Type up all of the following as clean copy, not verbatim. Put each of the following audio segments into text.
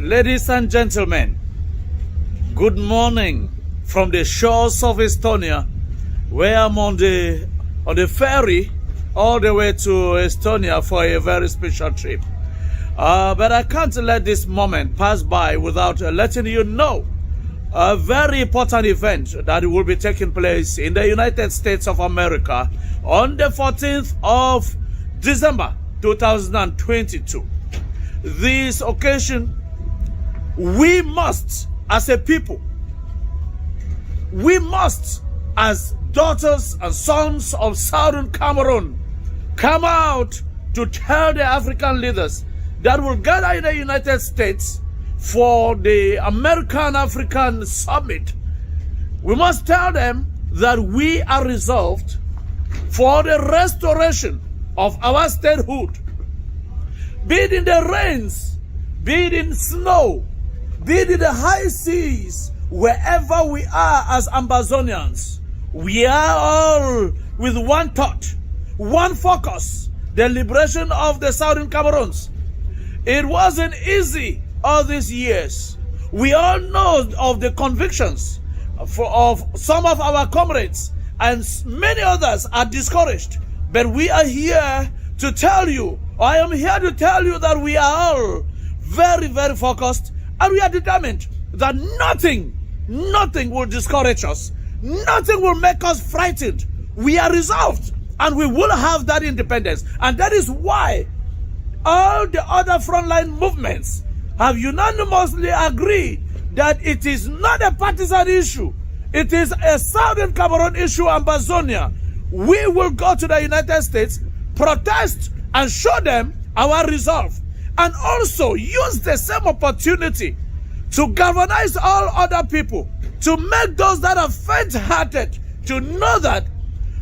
Ladies and gentlemen, good morning from the shores of Estonia, where I'm on the ferry all the way to Estonia for a very special trip. But I can't let this moment pass by without letting you know a very important event that will be taking place in the United States of America on the 14th of December 2022. This occasion, we must, as a people, we must, as daughters and sons of Southern Cameroon, come out to tell the African leaders that will gather in the United States for the American-African Summit. We must tell them that we are resolved for the restoration of our statehood, be it in the rains, be it in snow, be it in the high seas, wherever we are as Ambazonians, we are all with one thought, one focus, the liberation of the Southern Cameroons. It wasn't easy all these years. We all know of the convictions of some of our comrades, and many others are discouraged. But we are here to tell you, I am here to tell you that we are all very, very focused, and we are determined that nothing will discourage us. Nothing will make us frightened. We are resolved, and we will have that independence. And that is why all the other frontline movements have unanimously agreed that it is not a partisan issue. It is a Southern Cameroon issue, Ambazonia. We will go to the United States, protest, and show them our resolve. And also use the same opportunity to galvanize all other people, to make those that are faint-hearted to know that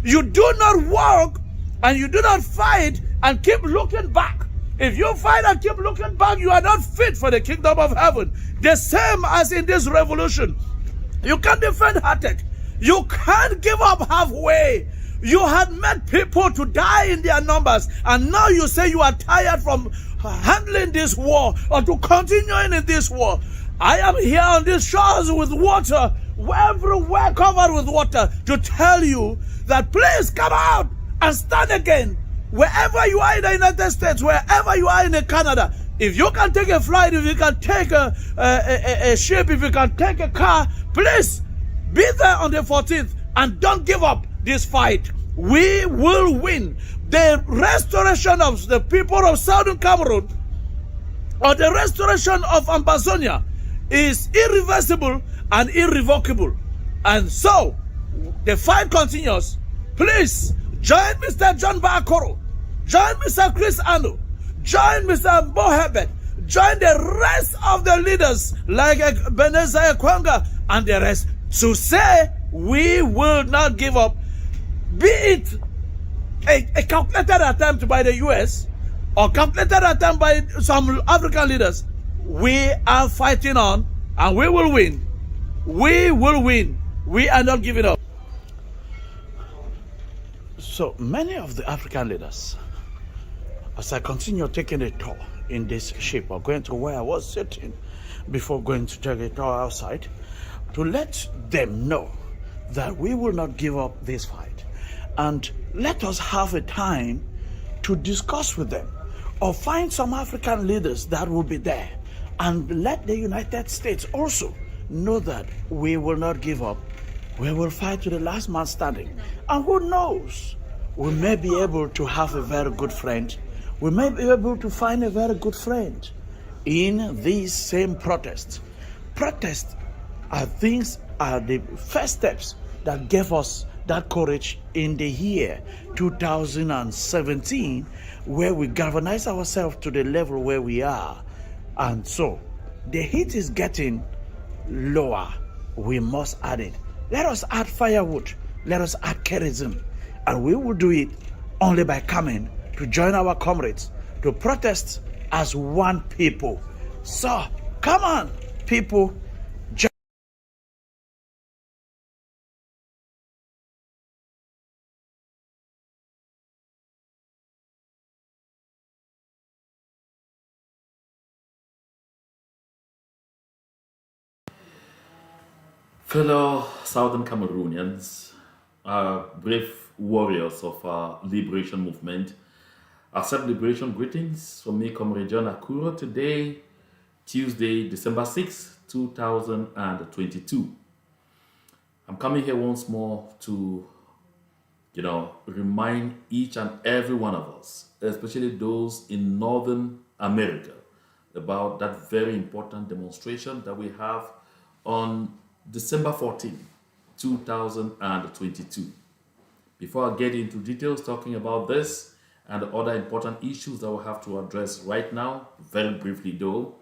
you do not walk and you do not fight and keep looking back. If you fight and keep looking back, you are not fit for the kingdom of heaven. The same as in this revolution. You can't be faint-hearted. You can't give up halfway. You had made people to die in their numbers, and now you say you are tired from handling this war or to continuing in this war. I am here on these shores with water, everywhere covered with water, to tell you that please come out and stand again. Wherever you are in the United States, wherever you are in Canada, if you can take a flight, if you can take a ship, if you can take a car, please be there on the 14th and don't give up this fight. We will win. The restoration of the people of Southern Cameroon, or the restoration of Ambazonia, is irreversible and irrevocable. And so, the fight continues. Please, join Mr. John Bakoro, join Mr. Chris Anu, join Mr. Bohebet, join the rest of the leaders like Beneza Kwanga and the rest to say we will not give up. Be it a calculated attempt by the US or calculated attempt by some African leaders, we are fighting on and we will win. We will win. We are not giving up. So many of the African leaders, as I continue taking a tour in this ship or going to where I was sitting before going to take a tour outside, to let them know that we will not give up this fight. And let us have a time to discuss with them, or find some African leaders that will be there, and let the United States also know that we will not give up. We will fight to the last man standing. And who knows, we may be able to have a very good friend. We may be able to find a very good friend in these same protests. Protests are the first steps that gave us that courage in the year 2017, where we galvanize ourselves to the level where we are. And so the heat is getting lower. We must add it. Let us add firewood. Let us add kerosene. And we will do it only by coming to join our comrades to protest as one people. So come on, people. Fellow Southern Cameroonians, brave warriors of our liberation movement, accept liberation greetings from me, COMRADE John Akuro, today, Tuesday, December 6th, 2022. I'm coming here once more to, remind each and every one of us, especially those in Northern America, about that very important demonstration that we have on December 14th, 2022. Before I get into details talking about this and the other important issues that we have to address right now, very briefly though,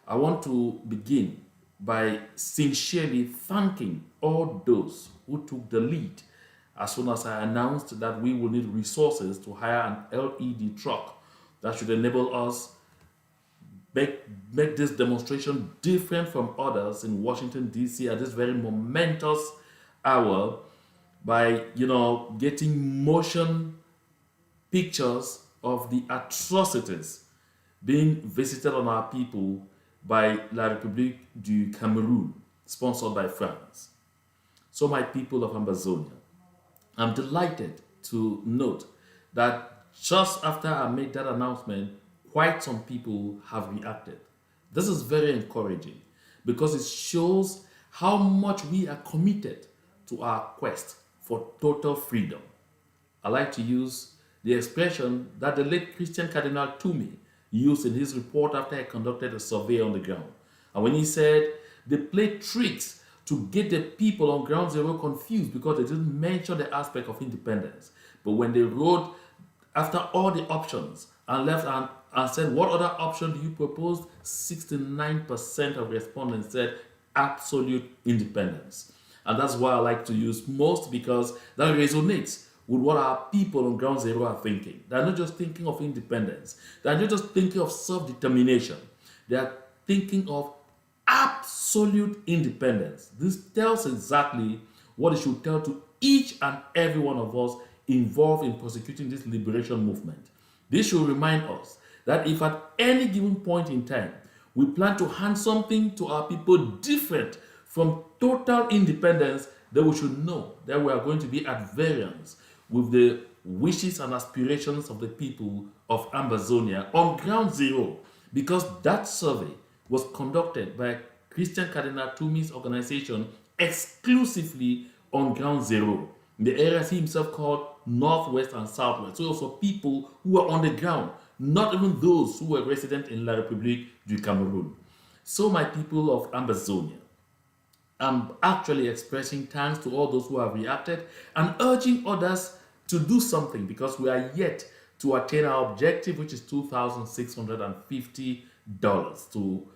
I want to begin by sincerely thanking all those who took the lead as soon as I announced that we will need resources to hire an LED truck that should enable us make this demonstration different from others in Washington D.C. at this very momentous hour by getting motion pictures of the atrocities being visited on our people by La République du Cameroun, sponsored by France. So, my people of Ambazonia, I'm delighted to note that just after I made that announcement, quite some people have reacted. This is very encouraging because it shows how much we are committed to our quest for total freedom. I like to use the expression that the late Christian Cardinal Toomey used in his report after he conducted a survey on the ground. And when he said they played tricks to get the people on ground zero confused because they didn't mention the aspect of independence. But when they wrote after all the options and left and said, what other option do you propose? 69% of respondents said absolute independence. And that's why I like to use most, because that resonates with what our people on ground zero are thinking. They're not just thinking of independence. They're not just thinking of self-determination. They are thinking of absolute independence. This tells exactly what it should tell to each and every one of us involved in prosecuting this liberation movement. This should remind us that if at any given point in time we plan to hand something to our people different from total independence, then we should know that we are going to be at variance with the wishes and aspirations of the people of Ambazonia on ground zero, because that survey was conducted by Christian Cardinal Toomey's organization exclusively on ground zero, in the areas he himself called Northwest and Southwest. So also people who were on the ground, not even those who were resident in La République du Cameroun. So my people of Ambazonia, I'm actually expressing thanks to all those who have reacted and urging others to do something, because we are yet to attain our objective, which is $2,650 to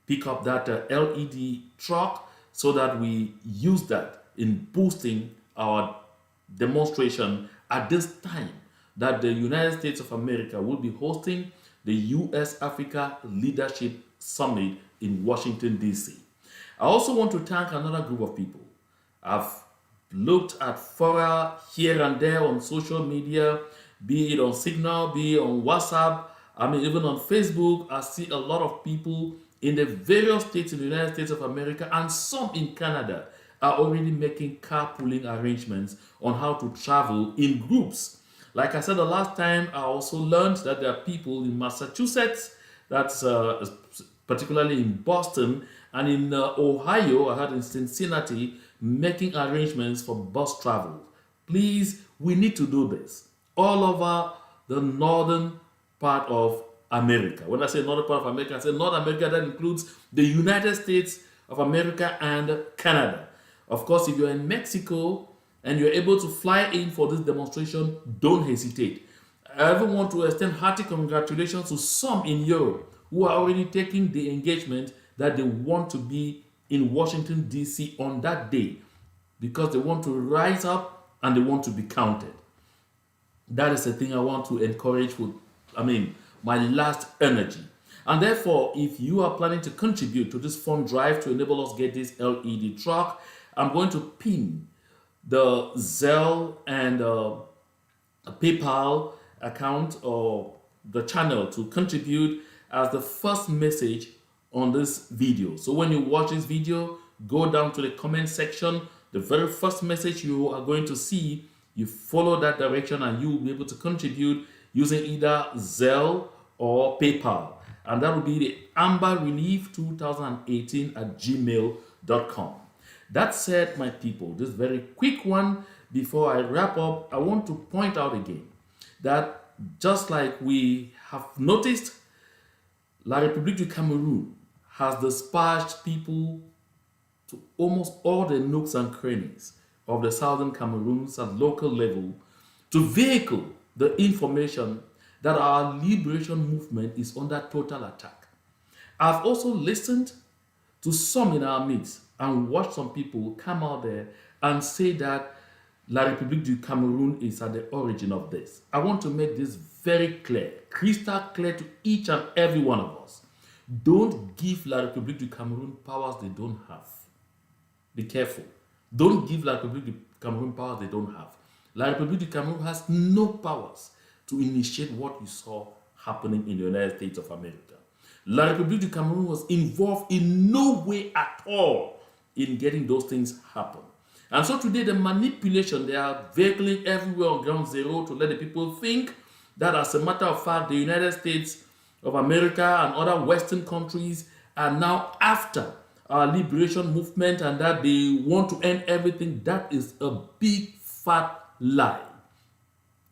pick up that LED truck so that we use that in boosting our demonstration at this time that the United States of America will be hosting the US Africa Leadership Summit in Washington, D.C. I also want to thank another group of people. I've looked at fora here and there on social media, be it on Signal, be it on WhatsApp, even on Facebook. I see a lot of people in the various states in the United States of America and some in Canada are already making carpooling arrangements on how to travel in groups. Like I said the last time, I also learned that there are people in Massachusetts, that's particularly in Boston, and in Ohio, I heard in Cincinnati, making arrangements for bus travel. Please, we need to do this all over the northern part of America. When I say northern part of America, I say North America. That includes the United States of America and Canada. Of course, if you're in Mexico and you're able to fly in for this demonstration, don't hesitate. I even want to extend hearty congratulations to some in Europe who are already taking the engagement that they want to be in Washington, D.C. on that day, because they want to rise up and they want to be counted. That is the thing I want to encourage with, my last energy. And therefore, if you are planning to contribute to this fund drive to enable us get this LED truck, I'm going to pin the Zelle and PayPal account or the channel to contribute as the first message on this video. So when you watch this video, go down to the comment section. The very first message you are going to see, you follow that direction and you will be able to contribute using either Zelle or PayPal. And that will be the amberrelief2018@gmail.com. That said, my people, this very quick one, before I wrap up, I want to point out again that just like we have noticed, La République du Cameroun has dispatched people to almost all the nooks and crannies of the southern Cameroons at local level to vehicle the information that our liberation movement is under total attack. I've also listened to some in our midst and watched some people come out there and say that La République du Cameroun is at the origin of this. I want to make this very clear, crystal clear to each and every one of us. Don't give La République du Cameroun powers they don't have. Be careful. Don't give La République du Cameroun powers they don't have. La République du Cameroun has no powers to initiate what you saw happening in the United States of America. La République du Cameroun was involved in no way at all in getting those things happen. And so today the manipulation they are vehicling everywhere on ground zero to let the people think that as a matter of fact the United States of America and other Western countries are now after our liberation movement and that they want to end everything. That is a big fat lie.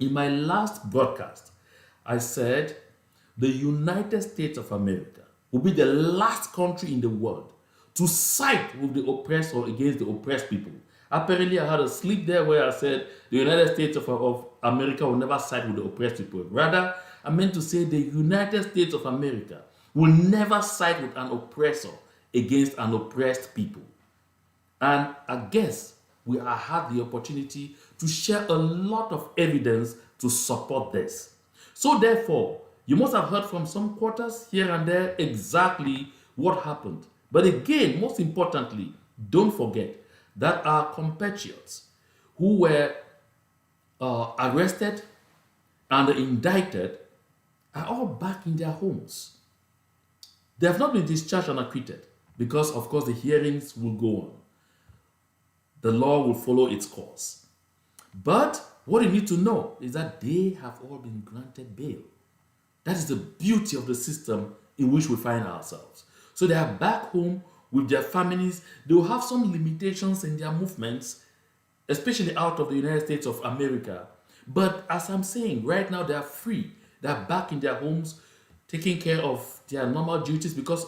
In my last broadcast, I said the United States of America will be the last country in the world to side with the oppressor against the oppressed people. Apparently, I had a slip there where I said the United States of America will never side with the oppressed people. Rather, I meant to say the United States of America will never side with an oppressor against an oppressed people. And I guess we have had the opportunity to share a lot of evidence to support this. So therefore, you must have heard from some quarters here and there exactly what happened. But again, most importantly, don't forget that our compatriots who were arrested and indicted are all back in their homes. They have not been discharged and acquitted because, of course, the hearings will go on. The law will follow its course. But what you need to know is that they have all been granted bail. That is the beauty of the system in which we find ourselves. So they are back home with their families. They will have some limitations in their movements, especially out of the United States of America. But as I'm saying, right now they are free. They are back in their homes, taking care of their normal duties because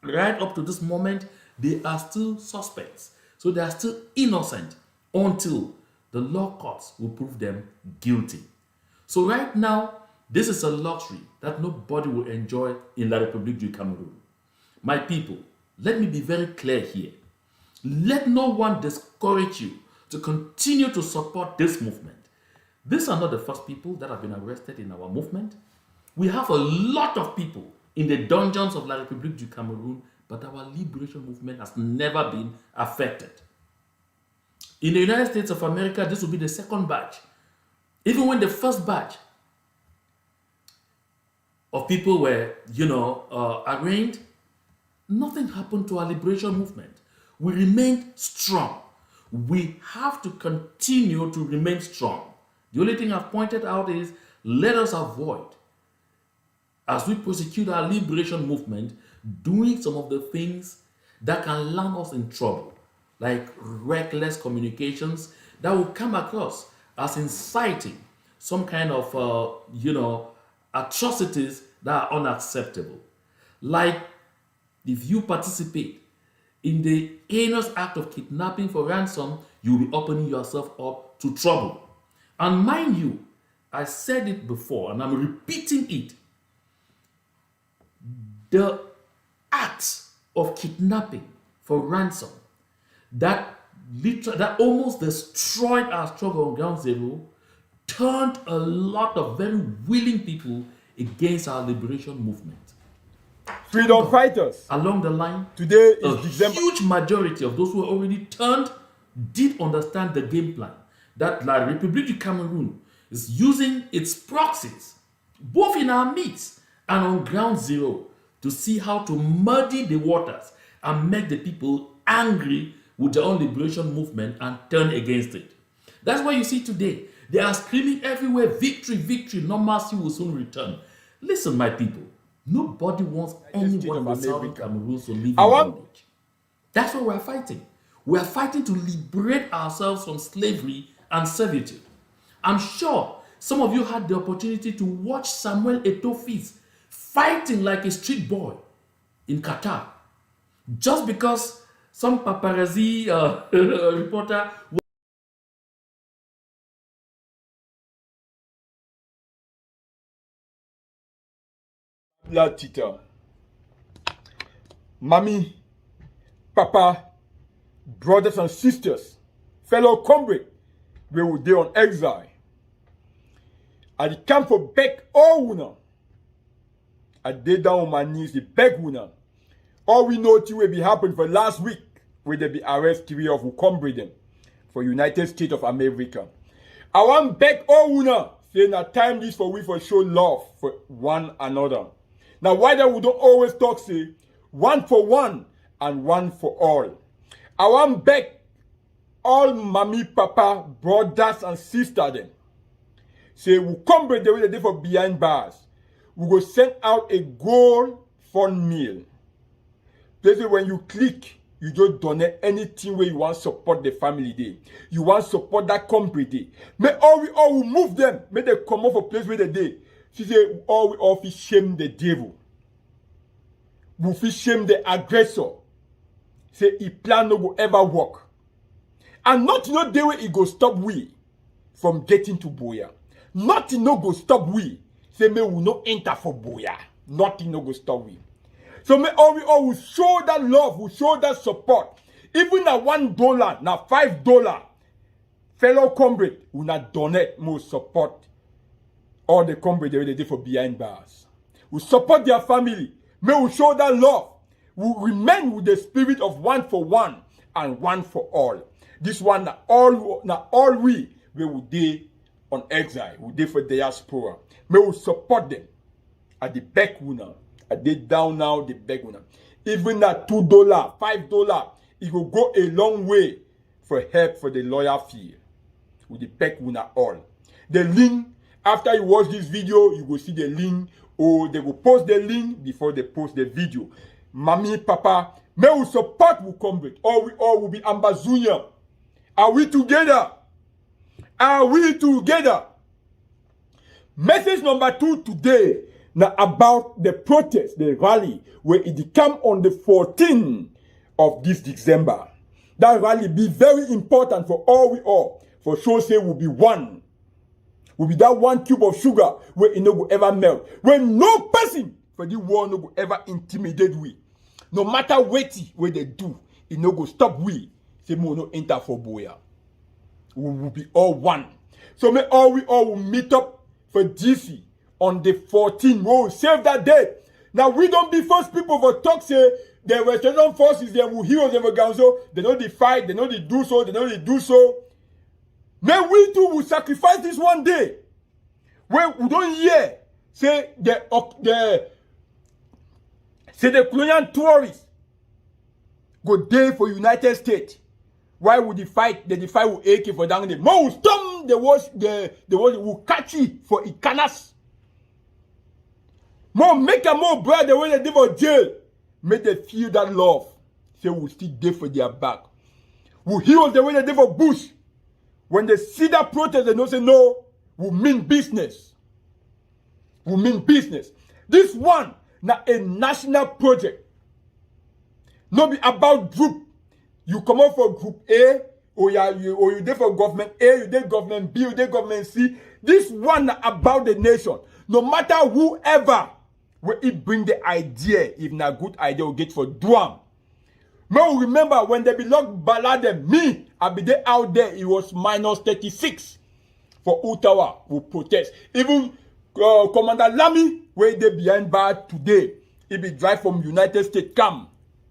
right up to this moment, they are still suspects. So they are still innocent until the law courts will prove them guilty. So right now, this is a luxury that nobody will enjoy in La République du Cameroun. My people, let me be very clear here. Let no one discourage you to continue to support this movement. These are not the first people that have been arrested in our movement. We have a lot of people in the dungeons of La République du Cameroun, but our liberation movement has never been affected. In the United States of America, this will be the second batch. Even when the first batch of people were, arraigned, nothing happened to our liberation movement. We remained strong. We have to continue to remain strong. The only thing I've pointed out is let us avoid, as we prosecute our liberation movement, doing some of the things that can land us in trouble, like reckless communications that will come across as inciting some kind of, atrocities that are unacceptable. Like if you participate in the heinous act of kidnapping for ransom, you'll be opening yourself up to trouble. And mind you, I said it before and I'm repeating it. The act of kidnapping for ransom that almost destroyed our struggle on ground zero turned a lot of very willing people against our liberation movement. Freedom fighters. Along the line, Today is a December. huge majority of those who were already turned did understand the game plan that La République du Cameroun is using its proxies, both in our midst and on ground zero, to see how to muddy the waters and make the people angry with their own liberation movement and turn against it. That's why you see today, they are screaming everywhere, victory, victory, no mercy will soon return. Listen, my people, nobody wants anyone in the southern Cameroon to live in bondage. That's what we're fighting. We are fighting to liberate ourselves from slavery and servitude. I'm sure some of you had the opportunity to watch Samuel Eto'o's fighting like a street boy in Qatar. Just because some paparazzi reporter Blood Tita. Mommy, Papa, brothers and sisters, fellow comrades, we were there on exile. At the camp for beg all wuna. I did down on my knees, the beg wuna. All we know to will be happened for last week, where they be arrest 3 of who comrade them for United States of America. I want beg all wuna, saying that time this for we for show love for one another. Now why that we don't always talk say, one for one and one for all. I want beg all mommy, papa, brothers and sisters them. Say we come the way they did for behind bars. We go send out a gold fund meal. Basically when you click, you just donate anything where you want support the family day. You want support that company day. May all we move them. May they come off a place where they day. She say all we all shame the devil. We feel shame the aggressor. Say he plan no go ever work. And nothing no day where he go stop we from getting to Boya. Nothing no go stop we. Say me will not enter for Boya. Nothing no go stop we. So me all we all will show that love, will show that support. Even at $1, now $5, fellow comrade will not donate more support. All the comrade they did for behind bars. We support their family. May we show that love. We remain with the spirit of one for one and one for all. This one now all we will do on exile, we do for diaspora. May we support them at the back winner. At the down now the back winner. Even at $2, $5, it will go a long way for help for the lawyer fee. With the back winner all. The link, after you watch this video, you will see the link, or they will post the link before they post the video. Mommy, Papa, may we support will come with. Or we all will be Ambazonian. Are we together? Are we together? Message number 2 today. Now about the protest, the rally, where it come on the 14th of this December. That rally be very important for all we all. For sure say will be one. Will be that 1 cube of sugar where it no go ever melt. When no person for the war no go ever intimidate we. No matter what they do, it no go stop we. Say we no enter for Boya. We will be all one. So may all we all will meet up for DC on the 14th. We will save that day. Now we don't be first people for talk say the Western forces they will heroes of Ganzo. They know they fight, they know they do so, they know they do so. May we too will sacrifice this one day. When we don't hear say the colonial tourists go there for United States. Why would they fight? They fight with AK for down there. More storm the watch will catch it for Ikanas. More make a more brother the way they did for jail. Make them feel that love. Say we'll still there for their back. We'll heal the way they did for Bush. When they see that protest, they don't say no, we mean business. We mean business. This one, now a national project. Not be about group. You come out for group A, or you there for government A, you there government B, you there government C. This one about the nation. No matter whoever will it bring the idea, if not good idea, will get for Duam. Now remember when they belong Balade, me, I be there out there, it was minus 36 for Ottawa will protest. Even Commander Lamy, where they behind bar today, he be drive from United States come.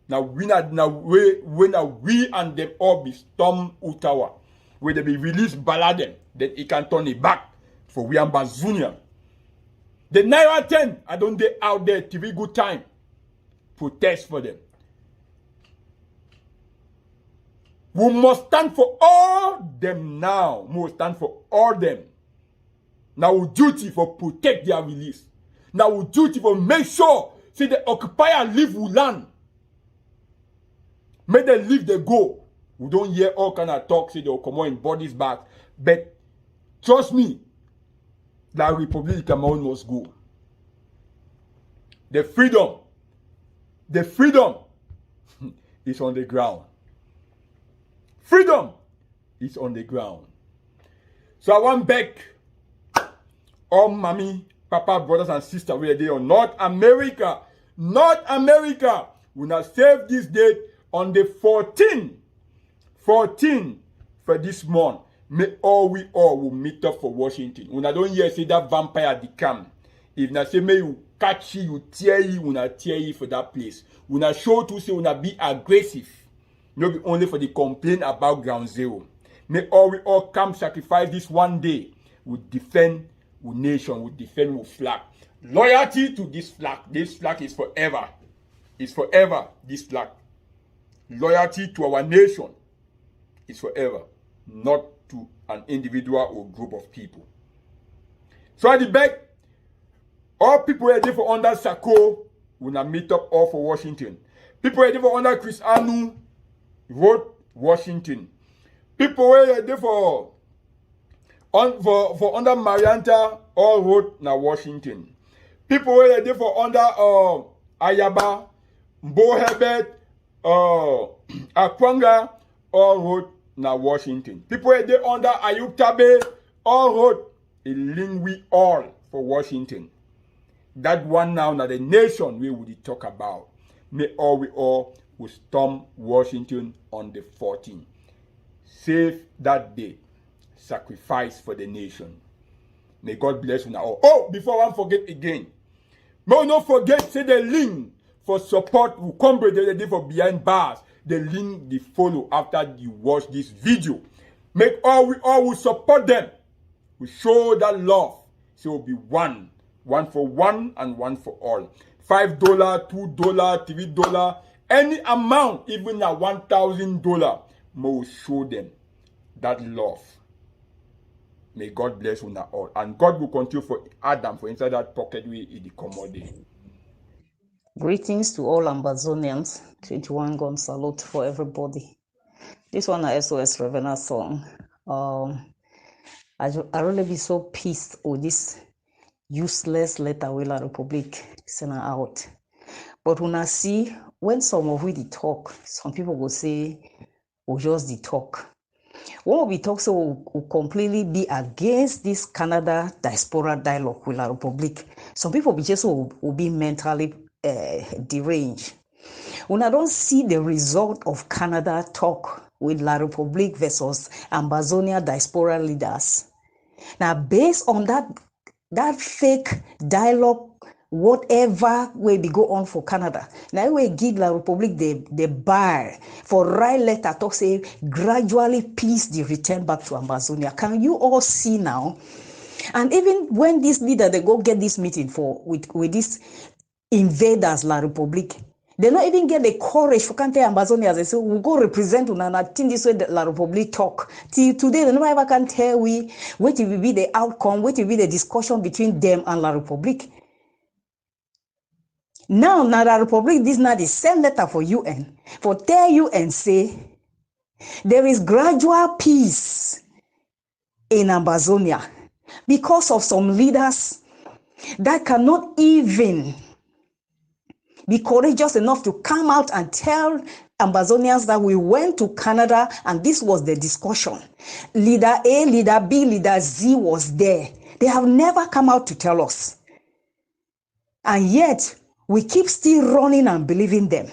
Now we and them all be storm Ottawa, where they be released Baladen, then he can turn it back for we Ambazonian. The Naira 10, I don't they out there TV good time. Protest for them. We must stand for all them now. We must stand for all them. Now we duty for protect their release. Now we duty for make sure see the occupier leave we land. Make them leave they go. We don't hear all kind of talk say they'll come on in bodies back. But trust me, the Republique du Cameroun must go. The freedom is on the ground. Freedom is on the ground. So I want back all mommy, papa, brothers and sisters where they are North America. North America. We now save this date on the 14th for this month. May all we all will meet up for Washington. When I don't hear say that vampire the camp. If na say may you catch you, tear you, when I tear you for that place. When I show to say when I be aggressive. Not be only for the complaint about ground zero. May all we all come sacrifice this one day. We defend our nation, we defend our flag. Loyalty to this flag. This flag is forever. It's forever, this flag. Loyalty to our nation is forever. Not to an individual or group of people. So at the back, all people are there for under Sako will not meet up all for Washington. People are there for under Chris Anu vote Washington. People are there for under Marianta all vote na Washington. People are there for under Ayaba, Mbo Herbert, Akwanga all vote na Washington. People are there under Ayuk Tabe all vote Lingui all for Washington. That one now the nation we would talk about. May all we all will storm Washington on the 14th. Save that day. Sacrifice for the nation. May God bless you now. Oh, before I forget again. May not forget say the link for support will COMRADE for behind bars. The link they follow after you watch this video. Make all we all will support them. We show that love. So it will be one. One for one and one for all. $5, $2, $3, any amount, even at $1,000, will show them that love. May God bless you now all. And God will continue for Adam for inside that pocket we in the commodity. Greetings to all Ambazonians. 21 gun salute for everybody. This one is SOS Ravenna song. I really be so pissed with this useless letter will la Republique send out. But when I see when some of we talk, some people will say we just the talk. When we talk, so we completely be against this Canada diaspora dialogue with la Republique. Some people be just will be mentally deranged. When I don't see the result of Canada talk with La Republique versus Ambazonian diaspora leaders. Now, based on that fake dialogue, whatever way we go on for Canada, now we give La Republique the bar for right letter talk say gradually peace the return back to Ambazonia. Can you all see now? And even when this leader they go get this meeting with these invaders La Republique, they don't even get the courage for Kante Ambazonia. They say, we'll go represent Unana. I think this way the La Republique talk. Till today, they never ever can tell what will be the outcome, what will be the discussion between them and La Republique. Now La Republique, this now the same letter for UN. For tell UN say, there is gradual peace in Ambazonia because of some leaders that cannot even be courageous enough to come out and tell Ambazonians that we went to Canada and this was the discussion. Leader A, Leader B, Leader Z was there. They have never come out to tell us. And yet, we keep still running and believing them.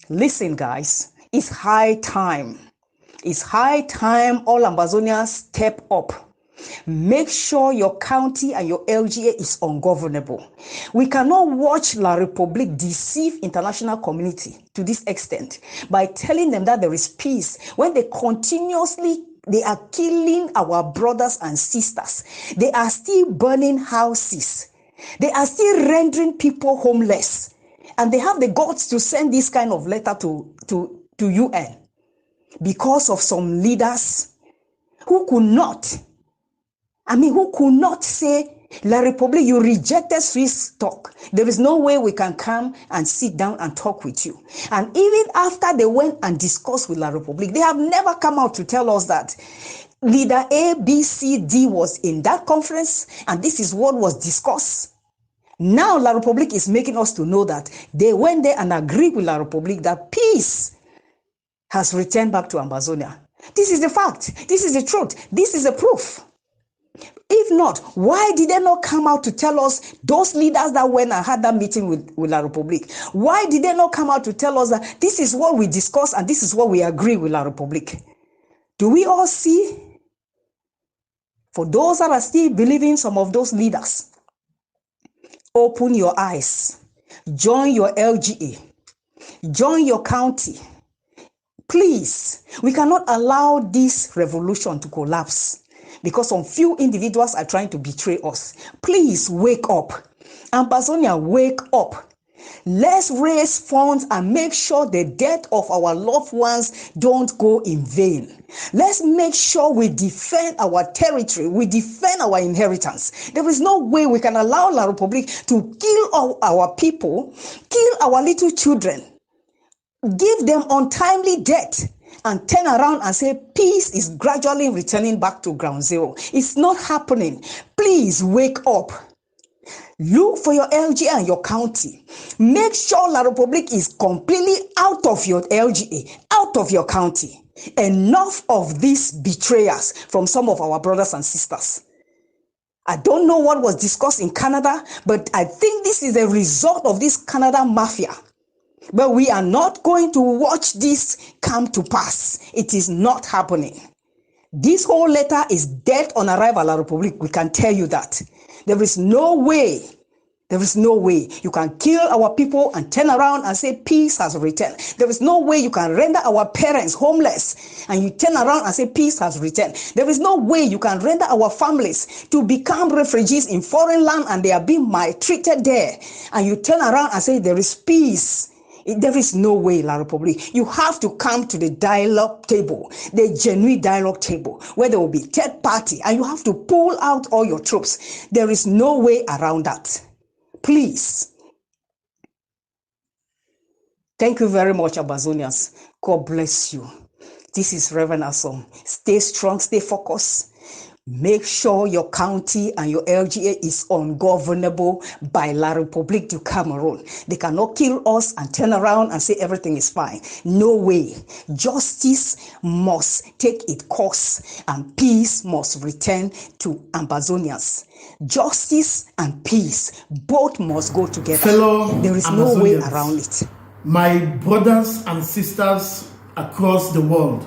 Listen, guys, it's high time. It's high time all Ambazonians step up. Make sure your county and your LGA is ungovernable. We cannot watch La Republique deceive international community to this extent by telling them that there is peace when they are killing our brothers and sisters. They are still burning houses. They are still rendering people homeless. And they have the guts to send this kind of letter to UN. because of some leaders who could not say, La Republique, you rejected Swiss talk. There is no way we can come and sit down and talk with you. And even after they went and discussed with La Republique, they have never come out to tell us that leader A, B, C, D was in that conference and this is what was discussed. Now La Republique is making us to know that they went there and agreed with La Republique that peace has returned back to Ambazonia. This is the fact. This is the truth. This is the proof. If not, why did they not come out to tell us, those leaders that went and had that meeting with La Republique? Why did they not come out to tell us that this is what we discussed and this is what we agree with La Republique? Do we all see? For those that are still believing some of those leaders, open your eyes. Join your LGA. Join your county. Please, we cannot allow this revolution to collapse because some few individuals are trying to betray us. Please wake up. Ambazonia, wake up. Let's raise funds and make sure the death of our loved ones don't go in vain. Let's make sure we defend our territory, we defend our inheritance. There is no way we can allow La Republique to kill all our people, kill our little children, give them untimely death, and turn around and say peace is gradually returning back to ground zero. It's not happening. Please wake up. Look for your LGA and your county. Make sure La Republique is completely out of your LGA, out of your county. Enough of these betrayers from some of our brothers and sisters. I don't know what was discussed in Canada, but I think this is a result of this Canada mafia. But we are not going to watch this come to pass. It is not happening. This whole letter is dead on arrival at La Republique. We can tell you that. There is no way. There is no way you can kill our people and turn around and say peace has returned. There is no way you can render our parents homeless and you turn around and say peace has returned. There is no way you can render our families to become refugees in foreign land and they are being maltreated there. And you turn around and say there is peace. There is no way, La Republique. You have to come to the dialogue table, the genuine dialogue table, where there will be third party, and you have to pull out all your troops. There is no way around that. Please. Thank you very much, Ambazonians. God bless you. This is Reverend Asom. Stay strong, stay focused. Make sure your county and your LGA is ungovernable by La Republique du Cameroun. They cannot kill us and turn around and say everything is fine. No way. Justice must take its course and peace must return to Ambazonians. Justice and peace both must go together. Fellow there is no way around it. My brothers and sisters across the world.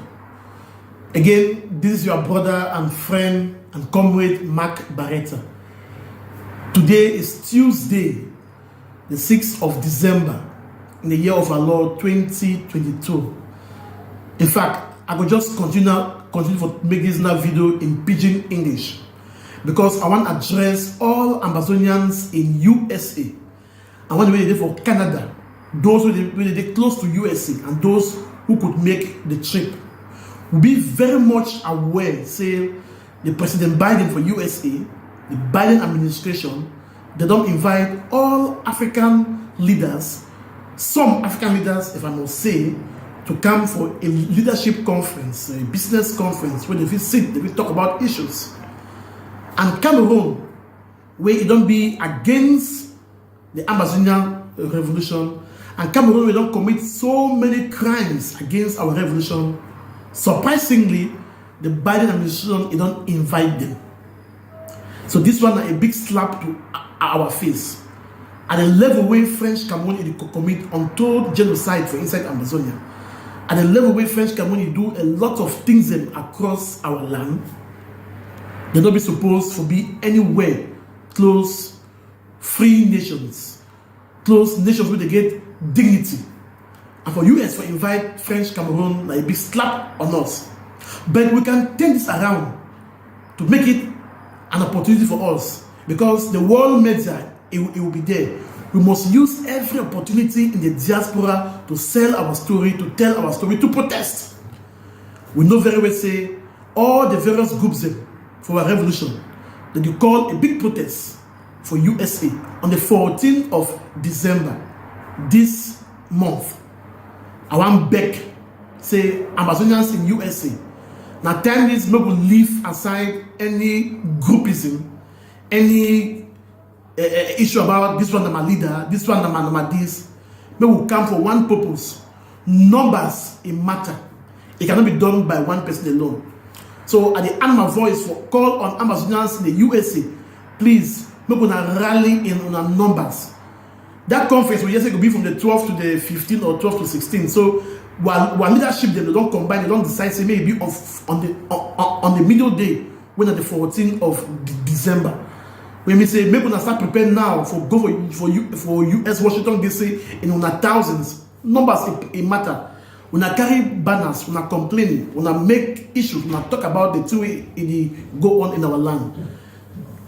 Again, this is your brother and friend and comrade Mark Barretta. Today is Tuesday, the 6th of December, in the year of our Lord 2022. In fact, I will just continue to make this now video in pidgin English because I want to address all Ambazonians in USA. I want to be there for Canada, those who are close to USA and those who could make the trip. Be very much aware, say, the President Biden for USA, the Biden administration, they don't invite all African leaders, some African leaders, if I must say, to come for a leadership conference, a business conference, where they will sit, they will talk about issues. And Cameroon, where it don't be against the Ambazonian revolution, and Cameroon, we don't commit so many crimes against our revolution. Surprisingly, the Biden administration, they don't invite them. So this one is a big slap to our face. At the level where French Cameroon commit untold genocide for inside Amazonia. At the level where French Cameroon do a lot of things across our land. They don't be supposed to be anywhere close free nations. Close nations where they get dignity. And for US to invite French Cameroon like a big slap on us. But we can turn this around to make it an opportunity for us. Because the world media, it will be there. We must use every opportunity in the diaspora to sell our story, to tell our story, to protest. we know very well say all the various groups for a revolution that you call a big protest for USA on the 14th of December this month. I want back say Ambazonians in USA. Now 10 days we will leave aside any groupism, any issue about this one my leader, this one my this. We will come for one purpose. Numbers in matter. It cannot be done by one person alone. So at the end of my voice for call on Ambazonians in the USA, please make una rally in una numbers. That conference will just be from the 12th to the 15th or 12th to 16th. So while leadership they don't combine, they don't decide say maybe on the middle day when at the 14th of December. When we say maybe we start preparing now for go for US Washington DC in una thousands. Numbers it matter. When I carry banners, when I complain, when I make issues, when I talk about the two it go on in our land.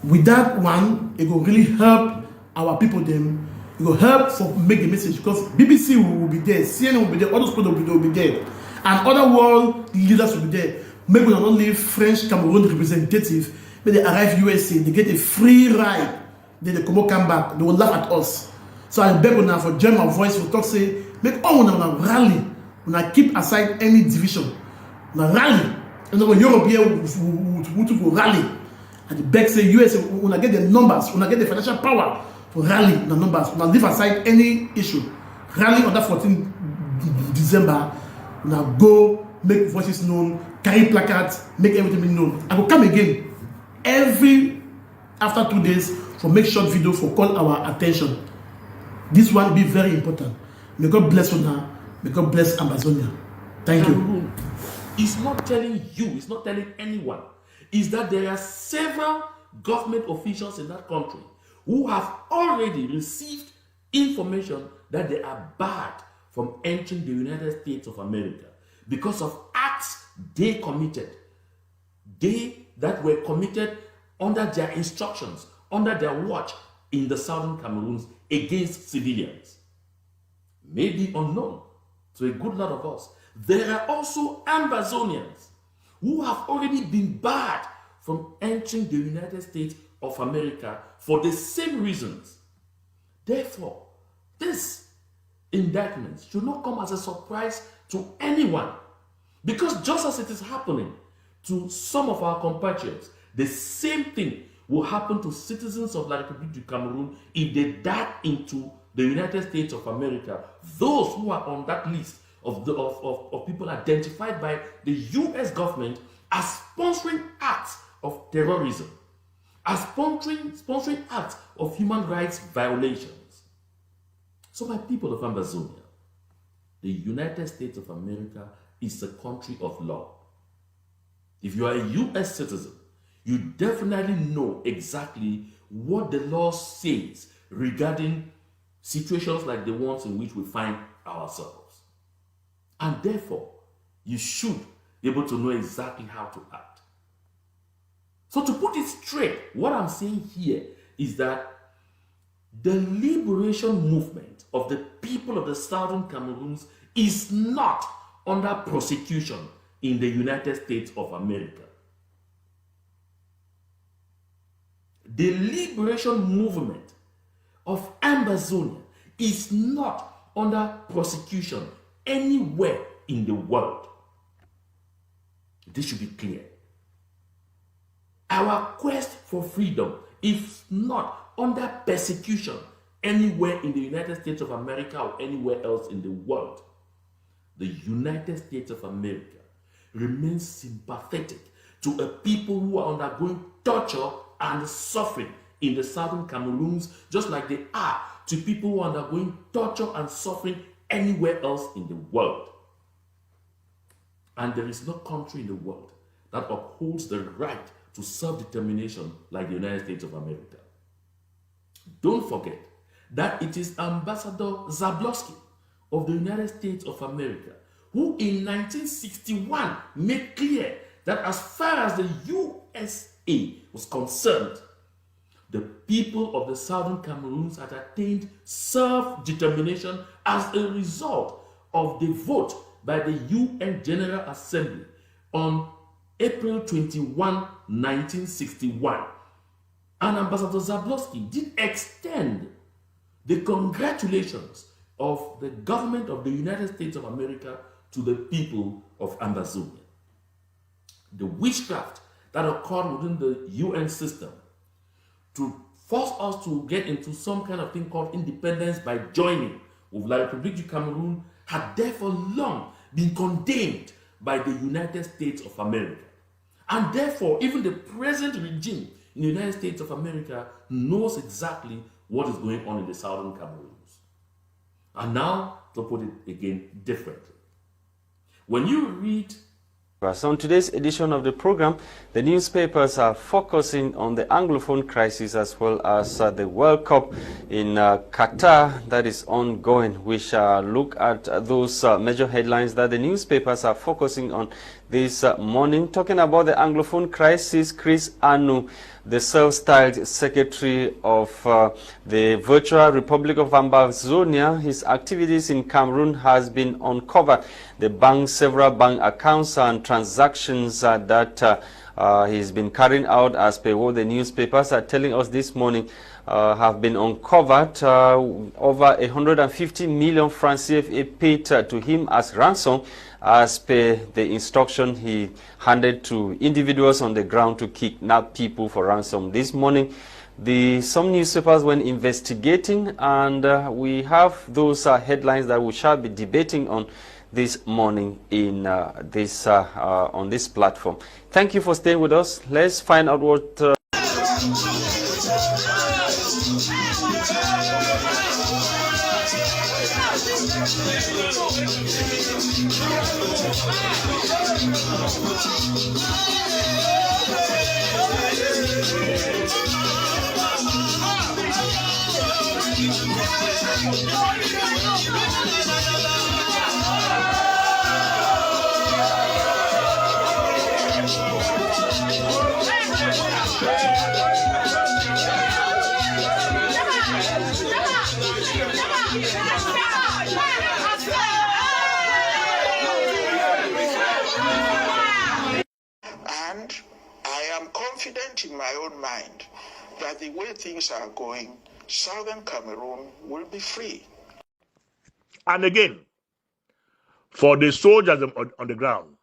With that one, it will really help our people them. It will help for make the message because BBC will be there, CNN will be there, other people will be there, and other world leaders will be there. Maybe not only French Cameroon representative, but they arrive USA, they get a free ride. Then they come back, they will laugh at us. So I beg now for German voice will talk say, make all una rally, una keep aside any division, una rally. And then Europe here will rally. And the beg say USA, una get the numbers, una get the financial power. For rally the numbers, now leave aside any issue. Rally on that 14th December, now go make voices known, carry placards, make everything known. I will come again every after 2 days for make short video for call our attention. This one will be very important. May God bless you now. May God bless Ambazonia. Thank you. It's not telling you, it's not telling anyone, is that there are several government officials in that country who have already received information that they are barred from entering the United States of America because of acts they committed. They that were committed under their instructions, under their watch in the southern Cameroons against civilians. May be unknown to a good lot of us. There are also Ambazonians who have already been barred from entering the United States of America for the same reasons. Therefore, this indictment should not come as a surprise to anyone, because just as it is happening to some of our compatriots, the same thing will happen to citizens of the Republique du Cameroun if they dart into the United States of America. Those who are on that list of people identified by the US government as sponsoring acts of terrorism, as sponsoring acts of human rights violations. So my people of Ambazonia, the United States of America is a country of law. If you are a US citizen, you definitely know exactly what the law says regarding situations like the ones in which we find ourselves. And therefore, you should be able to know exactly how to act. So to put it straight, what I'm saying here is that the liberation movement of the people of the southern Cameroons is not under prosecution in the United States of America. The liberation movement of Ambazonia is not under prosecution anywhere in the world. This should be clear. Our quest for freedom is not under persecution anywhere in the United States of America or anywhere else in the world. The United States of America remains sympathetic to a people who are undergoing torture and suffering in the southern Cameroons, just like they are to people who are undergoing torture and suffering anywhere else in the world. And there is no country in the world that upholds the right to self-determination like the United States of America. Don't forget that it is Ambassador Zablocki of the United States of America who in 1961 made clear that as far as the USA was concerned, the people of the southern Cameroons had attained self-determination as a result of the vote by the UN General Assembly on April 21, 1961. And Ambassador Zablocki did extend the congratulations of the government of the United States of America to the people of Ambazonia. The witchcraft that occurred within the UN system to force us to get into some kind of thing called independence by joining with La Republique du Cameroun had therefore long been condemned by the United States of America. And therefore, even the present regime in the United States of America knows exactly what is going on in the southern Cameroons. And now, to put it again differently, when you read So on today's edition of the program, the newspapers are focusing on the Anglophone crisis as well as the World Cup in Qatar that is ongoing. We shall look at those major headlines that the newspapers are focusing on this morning. Talking about the Anglophone crisis, Chris Anu, the self-styled secretary of the virtual Republic of Ambazonia, his activities in Cameroon has been uncovered. Several bank accounts and transactions that he's been carrying out, as per what the newspapers are telling us this morning, have been uncovered. Over 150 million francs CFA paid to him as ransom, as per the instruction he handed to individuals on the ground to kidnap people for ransom. This morning, some newspapers were investigating, and we have those headlines that we shall be debating on this morning in on this platform. Thank you for staying with us. Let's find out what And I am confident in my own mind that the way things are going, Southern Cameroon will be free. And again, for the soldiers on the ground,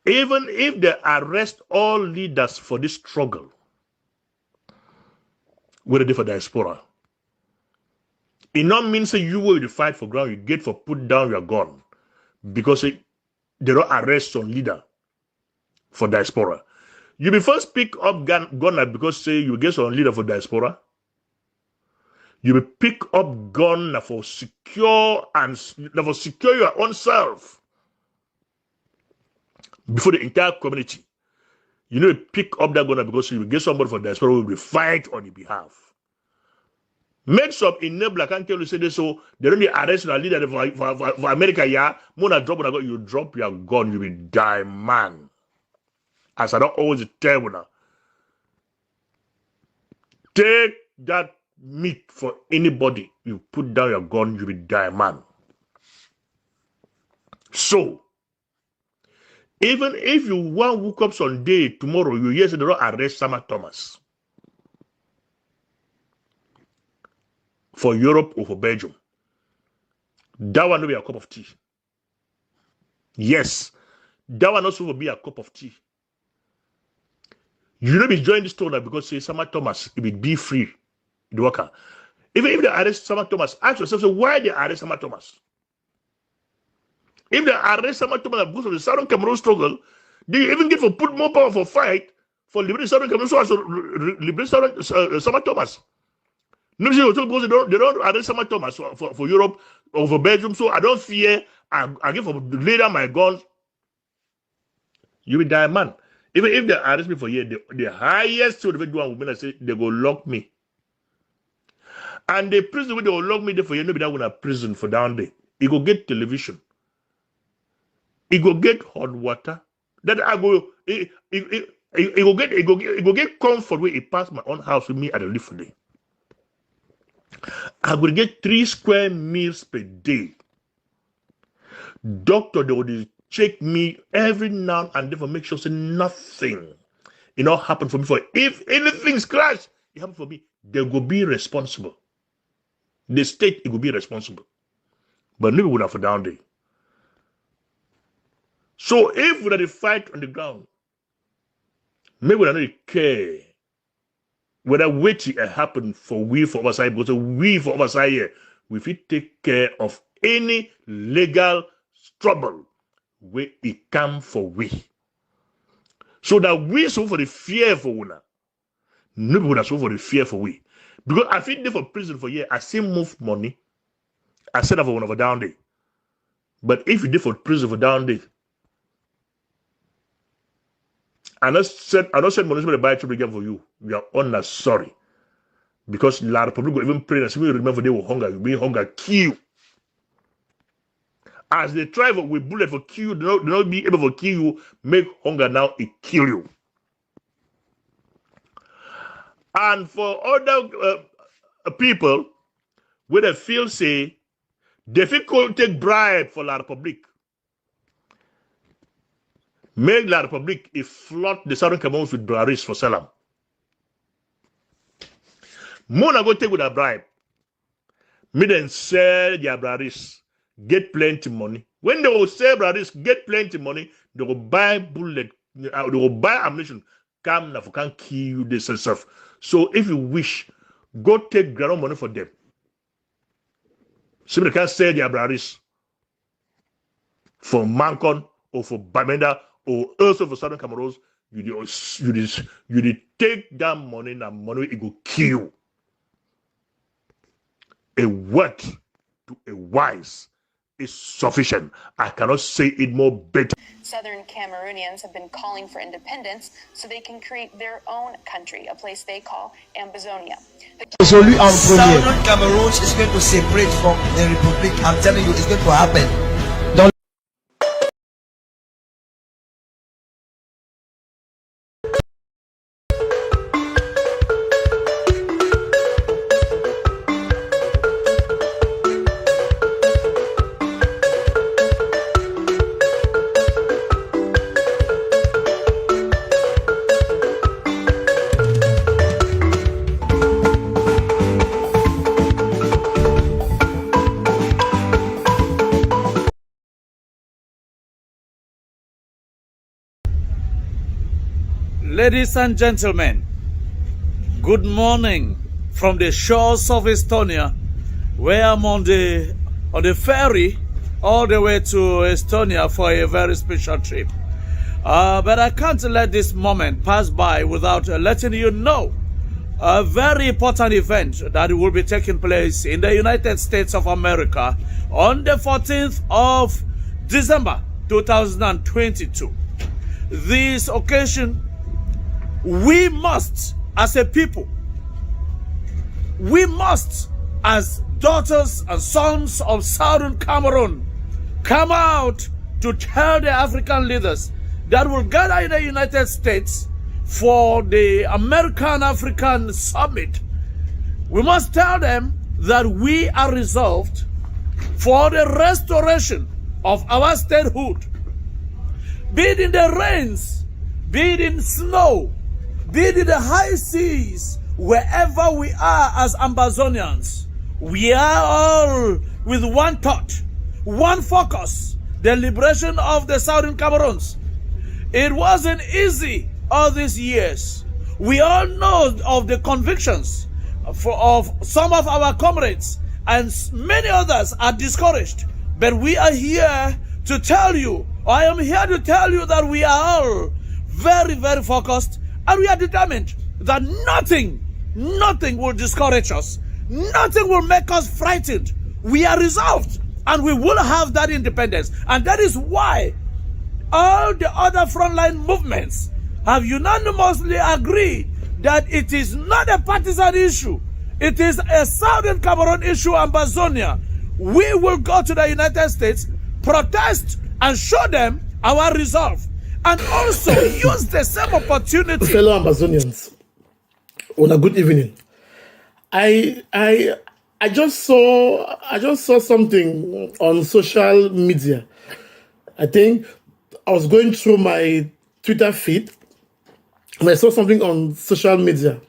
even if they arrest all leaders for this struggle, we're ready for diaspora. It not means that you will fight for ground, you get for put down your gun, because they don't arrest some leader for diaspora. You be first pick up gunner because say you get some leader for diaspora. You will pick up gun for secure your own self before the entire community. You know, pick up that gun because you will get somebody for diaspora who will fight on your behalf. Make some enabler can tell you say this, so they don't arrest a leader for America. Yeah, you drop your gun, you will die, man. As I don't always tell you now, take that meat for anybody. You put down your gun, you will die, man. So, even if you want to wake up Sunday, tomorrow, you hear they don't arrest Sama Thomas for Europe or for Belgium, that one will be a cup of tea. Yes, that one also will be a cup of tea. You don't be joining this story because say Sama Thomas, it will be free. The worker. Even if they arrest Sama Thomas, ask yourself, so why they arrest Sama Thomas? If they arrest Sama Thomas because of the Southern Cameroon struggle, they even get for put more power for fight for liberating Southern Cameroon, so as to liberate Sama Thomas. No, because they don't arrest Sama Thomas for Europe or for Belgium, so I don't fear. I give for lay down my guns. You will die, man. Even if they arrest me for a year, the highest thing they do women, I say they go lock me. And the prison where they will lock me there for a year, nobody will have prison for down there. He go get television. He go get hot water. That I go. He go get comfort where he pass my own house with me at the live for day. I will get 3 square meals per day. Doctor, they would check me every now and then for make sure say nothing. It not happen for me. For if anything's crash, it happen for me, they will be responsible. The state, it will be responsible. But maybe we would have a down day. So if we had a fight on the ground, maybe we don't care whether waiting happen for we for our side, because we for our side here, we will take care of any legal trouble where it come for we. So that we so for the fear for una. Nobody would have so for the fear for we. Because I feel there for prison for year, I still move money. I said that for one of a down day. But if you did for prison for down day, I don't send money to buy trouble again for you. We are honest sorry. Because La Republique will even pray that we remember they will hunger. You be hunger kill. As they try with bullet for kill, they not be able to kill you, make hunger now it kill you. And for other people, where they feel say, they feel take bribe for La Republique. Make La Republique flood the Southern Cameroon with Braris for Salam. Mona go take with a bribe. Me then sell their Braris, get plenty money. When they will sell Braris, get plenty money, they will buy bullet, they will buy ammunition. Come now, can kill you this and stuff. So if you wish, go take ground money for them. So they can sell their Braris for Mancon or for Bamenda or also for Southern Cameroon. You take that money and money it will kill you. A word to a wise is sufficient. I cannot say it more better. Southern Cameroonians have been calling for independence so they can create their own country, a place they call Ambazonia. Southern Cameroon is going to separate from the Republic. I'm telling you, it's going to happen. Ladies and gentlemen, good morning from the shores of Estonia, where I'm on the ferry all the way to Estonia for a very special trip. But I can't let this moment pass by without letting you know a very important event that will be taking place in the United States of America on the 14th of December 2022. This occasion, we must, as a people, we must, as daughters and sons of Southern Cameroon, come out to tell the African leaders that will gather in the United States for the American-African Summit. We must tell them that we are resolved for the restoration of our statehood, be it in the rains, be it in snow, be it in the high seas, wherever we are as Ambazonians, we are all with one thought, one focus, the liberation of the Southern Cameroons. It wasn't easy all these years. We all know of the convictions of some of our comrades, and many others are discouraged. But we are here to tell you, I am here to tell you that we are all very, very focused, and we are determined that nothing will discourage us. Nothing will make us frightened. We are resolved, and we will have that independence. And that is why all the other frontline movements have unanimously agreed that it is not a partisan issue. It is a Southern Cameroon issue, Ambazonia. We will go to the United States, protest, and show them our resolve. And also use the same opportunity. Fellow Ambazonians, on a good evening. I I just saw something on social media. I think I was going through my Twitter feed and I saw something on social media.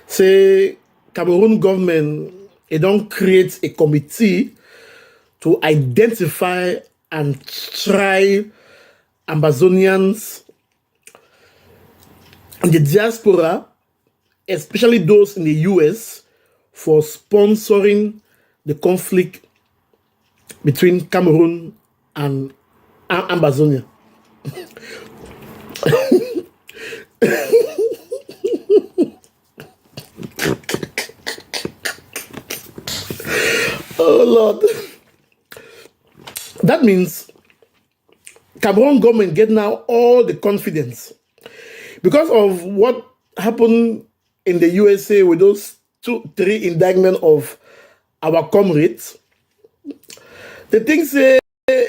Say Cameroon government, they don't create a committee to identify and try Ambazonians in the diaspora, especially those in the US, for sponsoring the conflict between Cameroon and Ambazonia. Oh Lord. That means Cameroon government get now all the confidence because of what happened in the USA with those 2-3 indictments of our comrades. The thing say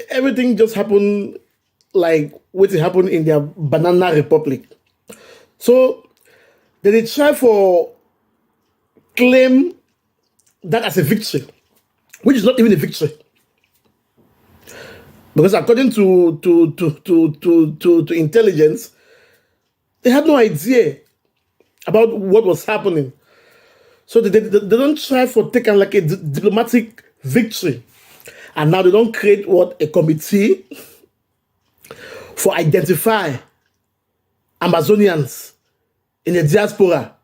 everything just happened like what happened in their banana republic. So they try for claim that as a victory, which is not even a victory. Because according to intelligence, they had no idea about what was happening. So they don't try for taking like a diplomatic victory. And now they don't create a committee for identify Ambazonians in the diaspora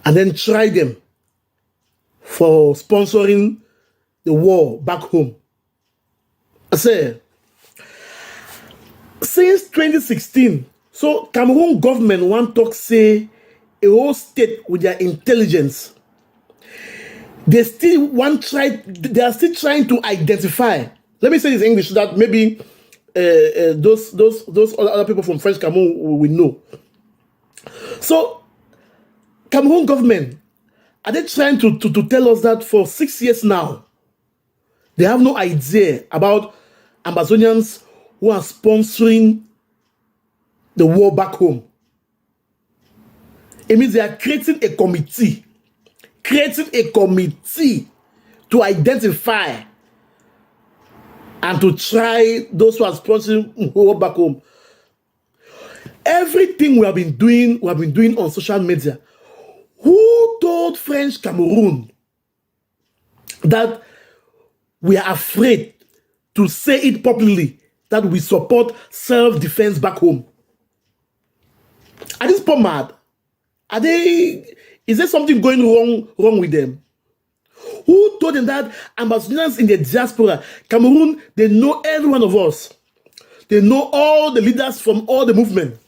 and then try them for sponsoring the war back home. I say, since 2016, so Cameroon government want to say a whole state with their intelligence. They are still trying to identify. Let me say this in English so that maybe those other people from French Cameroon will know. So, Cameroon government, are they trying to tell us that for 6 years now, they have no idea about Ambazonians who are sponsoring the war back home? It means they are creating a committee to identify and to try those who are sponsoring war back home. Everything we have been doing on social media. Who told French Cameroon that we are afraid to say it publicly that we support self-defense back home? Are these people mad? Is there something going wrong with them? Who told them that Ambazonians in the diaspora, Cameroon, they know every one of us. They know all the leaders from all the movements.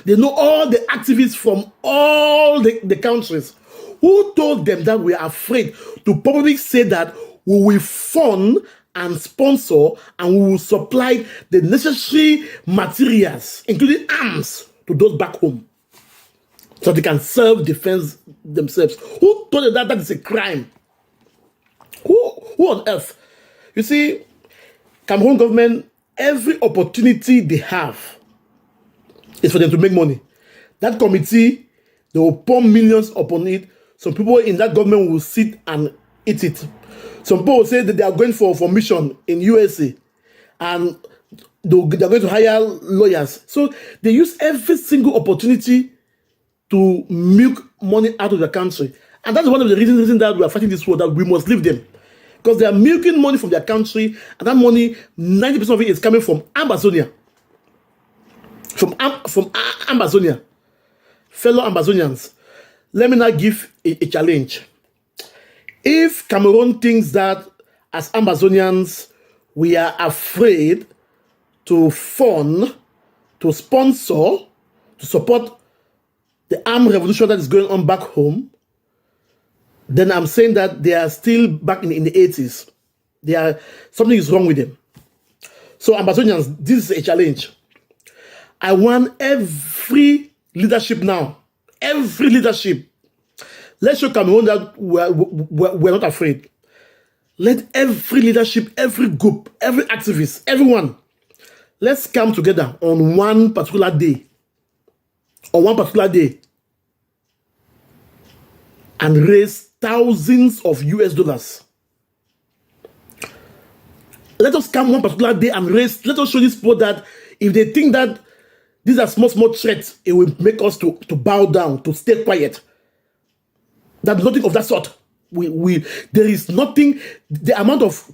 They know all the activists from all the countries. Who told them that we are afraid to publicly say that we will fund and sponsor and we will supply the necessary materials, including arms, to those back home so they can self-defense themselves? Who told them that that is a crime? Who on earth? You see, Cameroon government, every opportunity they have is for them to make money. That committee, they will pour millions upon it. Some people in that government will sit and eat it. Some people will say that they are going for mission in USA and they're going to hire lawyers. So they use every single opportunity to milk money out of the country. And that's one of the reasons that we are fighting this war, that we must leave them. Because they are milking money from their country, and that money, 90% of it is coming from Ambazonia. From Ambazonia. Fellow Ambazonians, let me now give a challenge. If Cameroon thinks that as Ambazonians, we are afraid to fund, to sponsor, to support the armed revolution that is going on back home, then I'm saying that they are still back in the 80s. Something is wrong with them. So Ambazonians, this is a challenge. I want every leadership now, every leadership. Let's show Cameroon that we're not afraid. Let every leadership, every group, every activist, everyone, let's come together on one particular day. On one particular day. and raise thousands of US dollars. Let us come one particular day and raise, let us show these people that if they think that these are small threats, it will make us to bow down, to stay quiet. That nothing of that sort. There is nothing, the amount of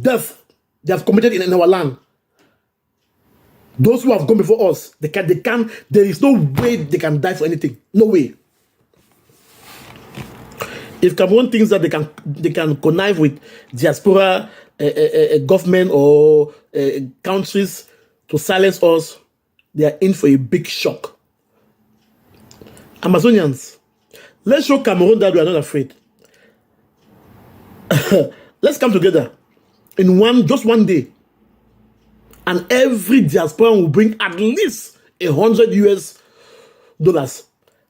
death they have committed in our land. Those who have gone before us, there is no way they can die for anything. No way. If Cameroon thinks that they can connive with diaspora government or countries to silence us, they are in for a big shock. Ambazonians, let's show Cameroon that we are not afraid. Let's come together in just one day, and every diaspora will bring at least $100 US.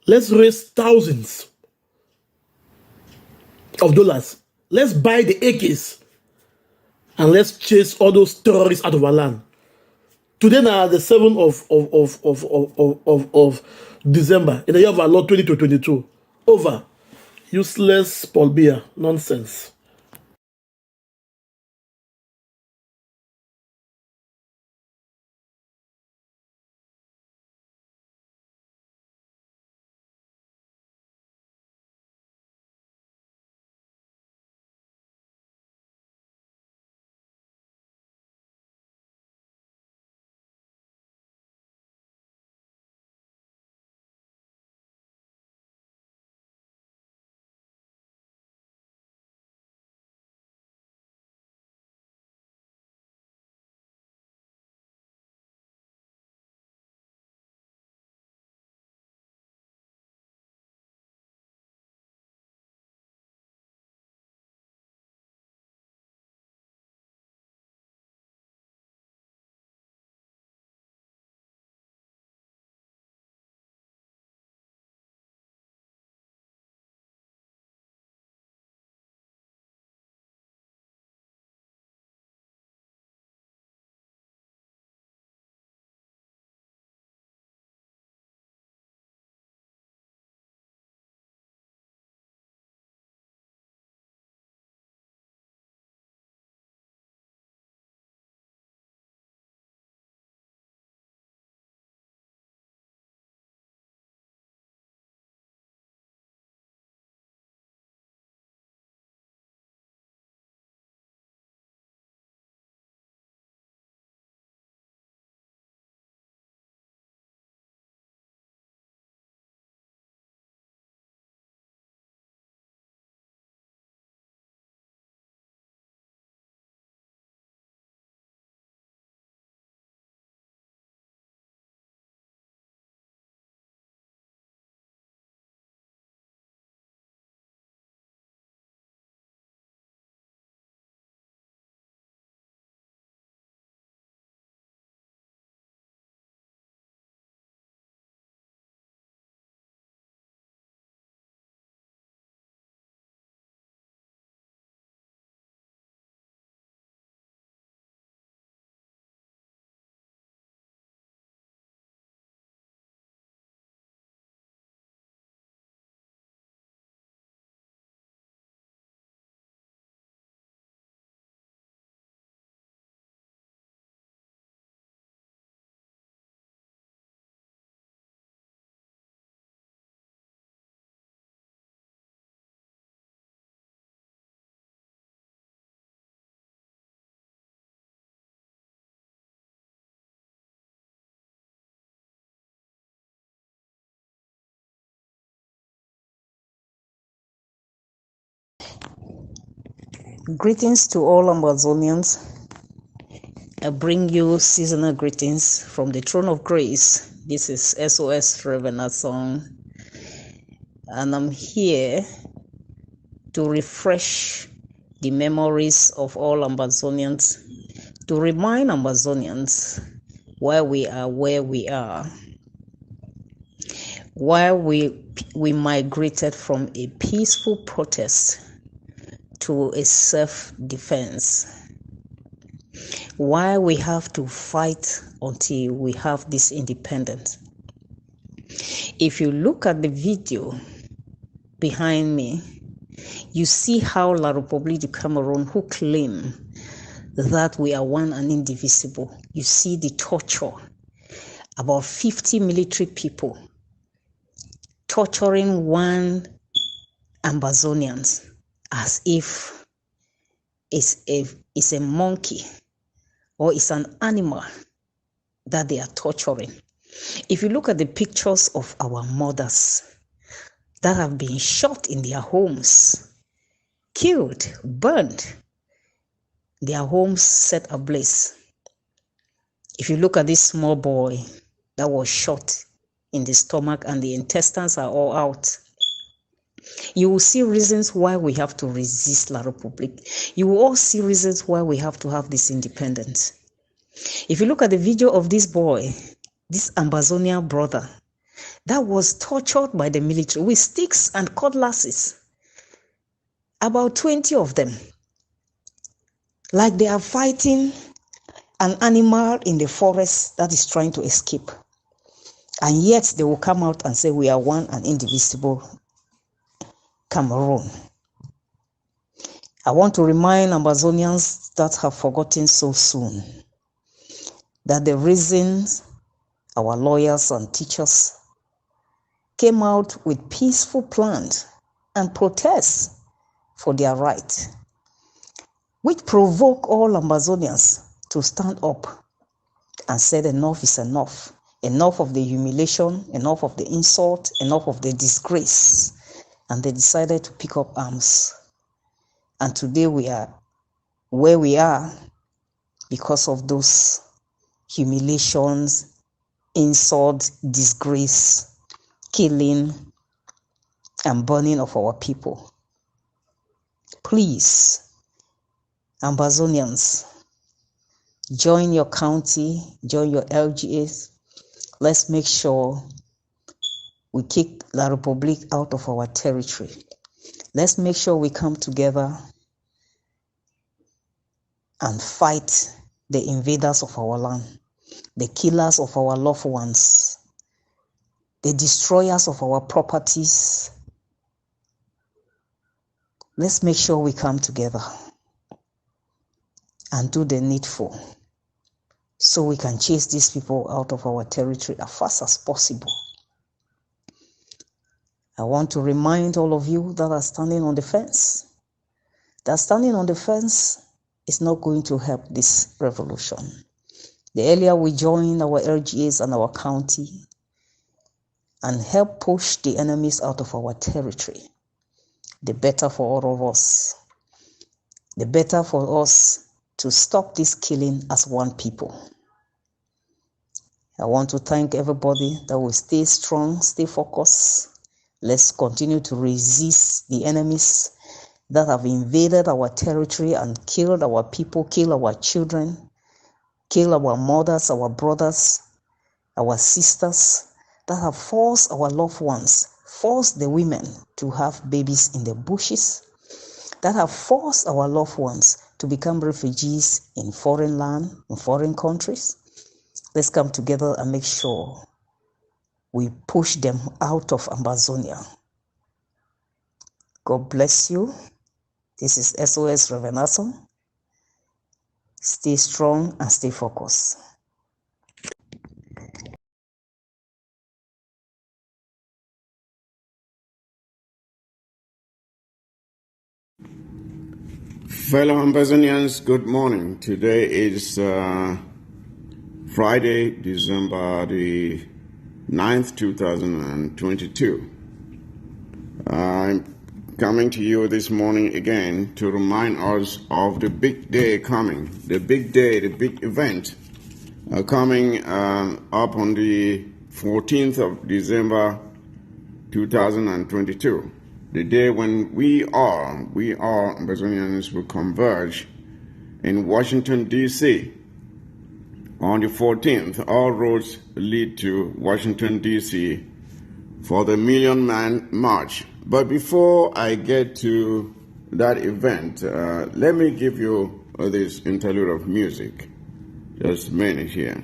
Let's raise thousands of dollars. Let's buy the AKs and let's chase all those terrorists out of our land. Today now, the 7th of December, in the year of our Lord 2022. Over. Useless Paul Biya. Nonsense. Greetings to all Ambazonians. I bring you seasonal greetings from the throne of grace. This is SOS Reverend Song, and I'm here to refresh the memories of all Ambazonians, to remind Ambazonians why we are where we are, why we migrated from a peaceful protest to a self-defense, why we have to fight until we have this independence. If you look at the video behind me, you see how La Republique du Cameroun, who claim that we are one and indivisible, you see the torture. About 50 military people torturing one Ambazonian as if it's a monkey or it's an animal that they are torturing. If you look at the pictures of our mothers that have been shot in their homes, killed, burned, their homes set ablaze. If you look at this small boy that was shot in the stomach and the intestines are all out, you will see reasons why we have to resist La Republique. You will all see reasons why we have to have this independence. If you look at the video of this boy, this Ambazonian brother, that was tortured by the military with sticks and cutlasses, about 20 of them, like they are fighting an animal in the forest that is trying to escape. And yet they will come out and say, we are one and indivisible Cameroon. I want to remind Ambazonians that have forgotten so soon that the reasons our lawyers and teachers came out with peaceful plans and protests for their right, which provoke all Ambazonians to stand up and say enough is enough. Enough of the humiliation, enough of the insult, enough of the disgrace. And they decided to pick up arms. And today we are where we are because of those humiliations, insult, disgrace, killing, and burning of our people. Please, Ambazonians, join your county, join your LGAs. Let's make sure we kick La Republique out of our territory. Let's make sure we come together and fight the invaders of our land, the killers of our loved ones, the destroyers of our properties. Let's make sure we come together and do the needful so we can chase these people out of our territory as fast as possible. I want to remind all of you that are standing on the fence, that standing on the fence is not going to help this revolution. The earlier we join our LGAs and our county and help push the enemies out of our territory, the better for all of us. The better for us to stop this killing as one people. I want to thank everybody that will stay strong, stay focused. Let's continue to resist the enemies that have invaded our territory and killed our people, killed our children, killed our mothers, our brothers, our sisters, that have forced our loved ones, forced the women to have babies in the bushes, that have forced our loved ones to become refugees in foreign land, in foreign countries. Let's come together and make sure we push them out of Ambazonia. God bless you. This is SOS Revenato. Stay strong and stay focused. Fellow Ambazonians, good morning. Today is Friday, December the 9th, 2022. I'm coming to you this morning again to remind us of the big day coming, the big day, the big event coming up on the 14th of December 2022. The day when we all Ambazonians will converge in Washington, D.C. On the 14th, all roads lead to Washington, D.C. for the Million Man March. But before I get to that event, let me give you this interlude of music. Just a minute here.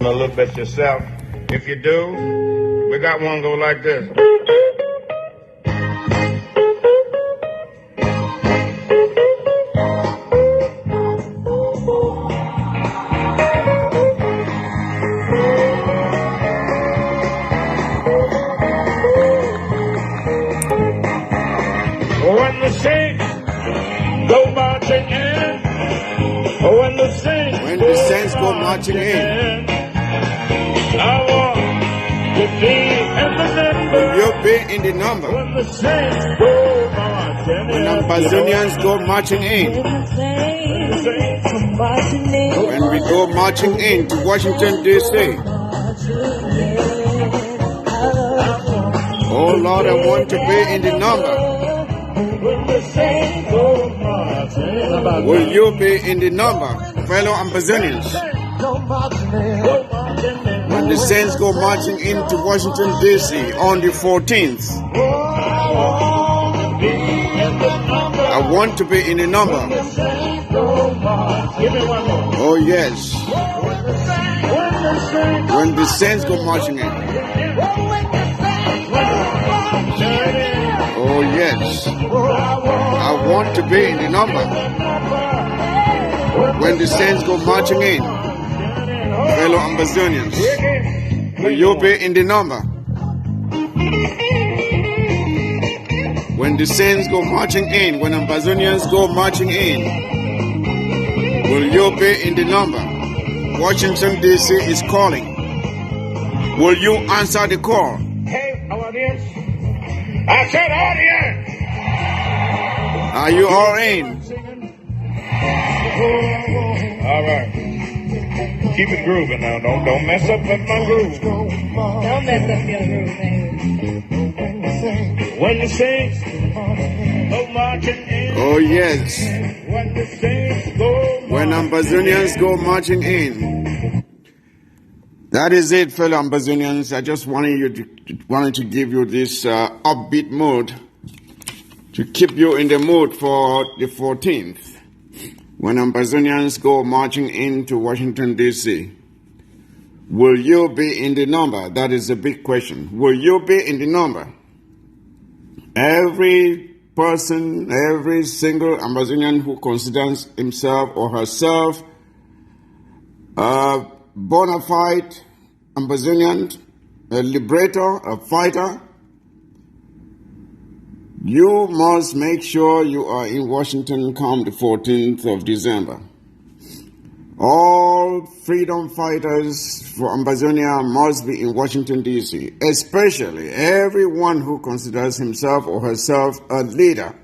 A little bit yourself. If you do, We got one go like this. When the saints go marching in, when the saints go marching in, I want to be in the number. Will you be in the number? When the saints go marching in, when Ambazonians go marching in, when we go marching in to Washington, D.C. Oh Lord, I want to be in the number. Will you be in the number, fellow Ambazonians? When the saints go marching into Washington, D.C. on the 14th, I want to be in the number. Oh yes. When the saints go marching in. Oh yes. I want to be in the number. When the saints go marching in, fellow Ambazonians, will you be in the number? When the saints go marching in, when Ambazonians go marching in, will you be in the number? Washington, D.C. is calling. Will you answer the call? Hey, audience. I said audience. Are you all in? All right. Keep it grooving now. Don't mess up my groove. Don't mess up your groove, baby. When the saints go marching in. Oh yes. When the saints go when Ambazonians go marching in. That is it, fellow Ambazonians. I just wanted to give you this upbeat mood to keep you in the mood for the 14th. When Ambazonians go marching into Washington, D.C., will you be in the number? That is a big question. Will you be in the number? Every person, every single Ambazonian who considers himself or herself a bona fide Ambazonian, a liberator, a fighter, you must make sure you are in Washington come the 14th of December. All freedom fighters for Ambazonia must be in Washington, D.C., especially everyone who considers himself or herself a leader.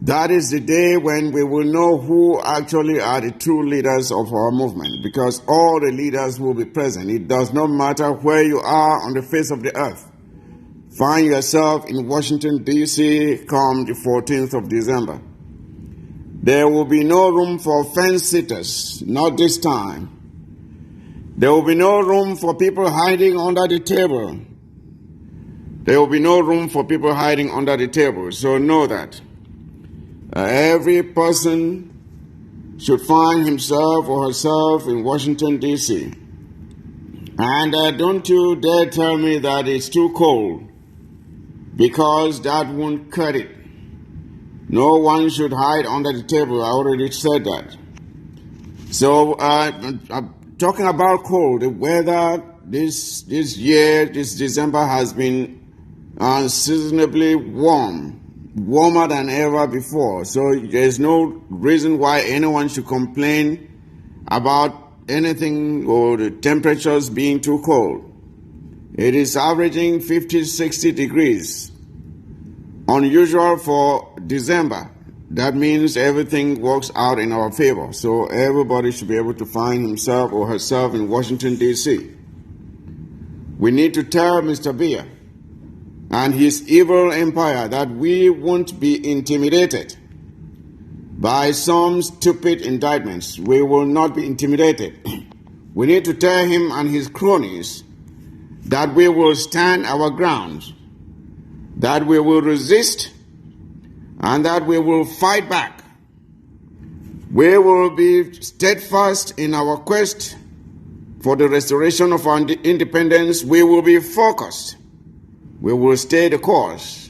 That is the day when we will know who actually are the true leaders of our movement, because all the leaders will be present. It does not matter where you are on the face of the earth. Find yourself in Washington, D.C. come the 14th of December. There will be no room for fence-sitters, not this time. There will be no room for people hiding under the table. There will be no room for people hiding under the table, so know that. Every person should find himself or herself in Washington, D.C. And don't you dare tell me that it's too cold, because that won't cut it. No one should hide under the table. I already said that. So, talking about cold, the weather this year, this December, has been unseasonably warm, warmer than ever before. So there's no reason why anyone should complain about anything or the temperatures being too cold. It is averaging 50, 60 degrees. Unusual for December. That means everything works out in our favor. So everybody should be able to find himself or herself in Washington, D.C. We need to tell Mr. Biya and his evil empire that we won't be intimidated by some stupid indictments. We will not be intimidated. We need to tell him and his cronies that we will stand our ground, that we will resist, and that we will fight back. We will be steadfast in our quest for the restoration of our independence, we will be focused. We will stay the course.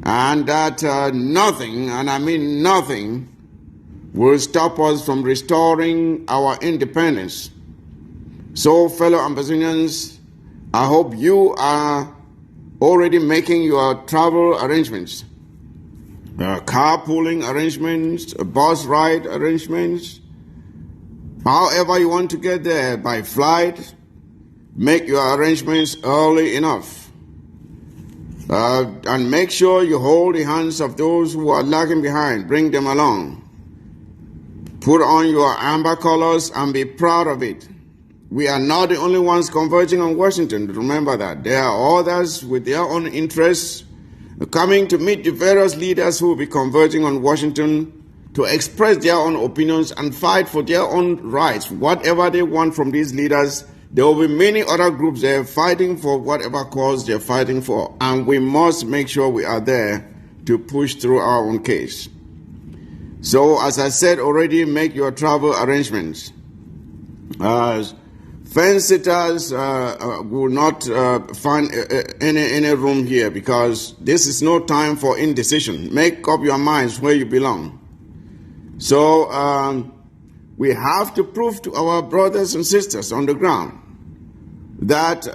And that nothing, and I mean nothing, will stop us from restoring our independence. So, fellow Ambazonians, I hope you are already making your travel arrangements, carpooling arrangements, bus ride arrangements. However you want to get there, by flight, make your arrangements early enough. And make sure you hold the hands of those who are lagging behind. Bring them along. Put on your amber colors and be proud of it. We are not the only ones converging on Washington. Remember that. There are others with their own interests coming to meet the various leaders who will be converging on Washington to express their own opinions and fight for their own rights. Whatever they want from these leaders, there will be many other groups there fighting for whatever cause they're fighting for. And we must make sure we are there to push through our own case. So, as I said already, make your travel arrangements. Fence-sitters will not find any room here because this is no time for indecision. Make up your minds where you belong. So we have to prove to our brothers and sisters on the ground that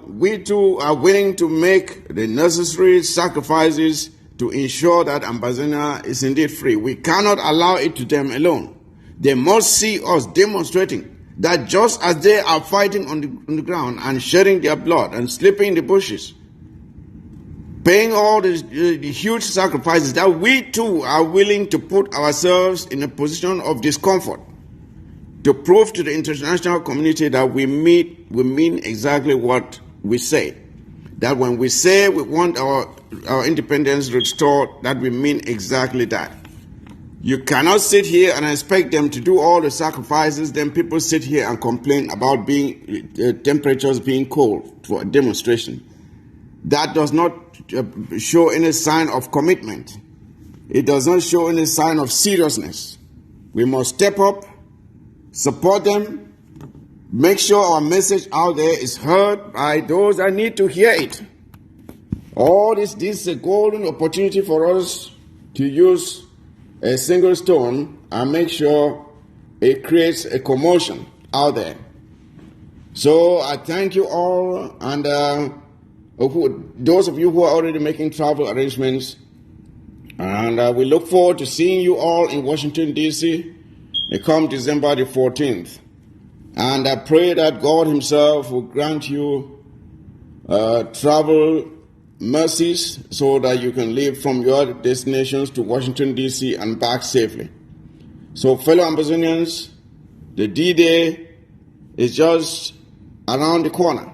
we too are willing to make the necessary sacrifices to ensure that Ambazonia is indeed free. We cannot allow it to them alone. They must see us demonstrating that just as they are fighting on the ground and shedding their blood and sleeping in the bushes, paying all the huge sacrifices, that we too are willing to put ourselves in a position of discomfort to prove to the international community that we mean exactly what we say. That when we say we want our independence restored, that we mean exactly that. You cannot sit here and expect them to do all the sacrifices, then people sit here and complain about temperatures being cold for a demonstration. That does not show any sign of commitment. It does not show any sign of seriousness. We must step up, support them, make sure our message out there is heard by those that need to hear it. All this is a golden opportunity for us to use a single stone and make sure it creates a commotion out there. So I thank you all, and those of you who are already making travel arrangements, and we look forward to seeing you all in Washington, D.C. come December the 14th. And I pray that God himself will grant you travel mercies so that you can leave from your destinations to Washington, D.C. and back safely. So, fellow Ambazonians, the D-Day is just around the corner.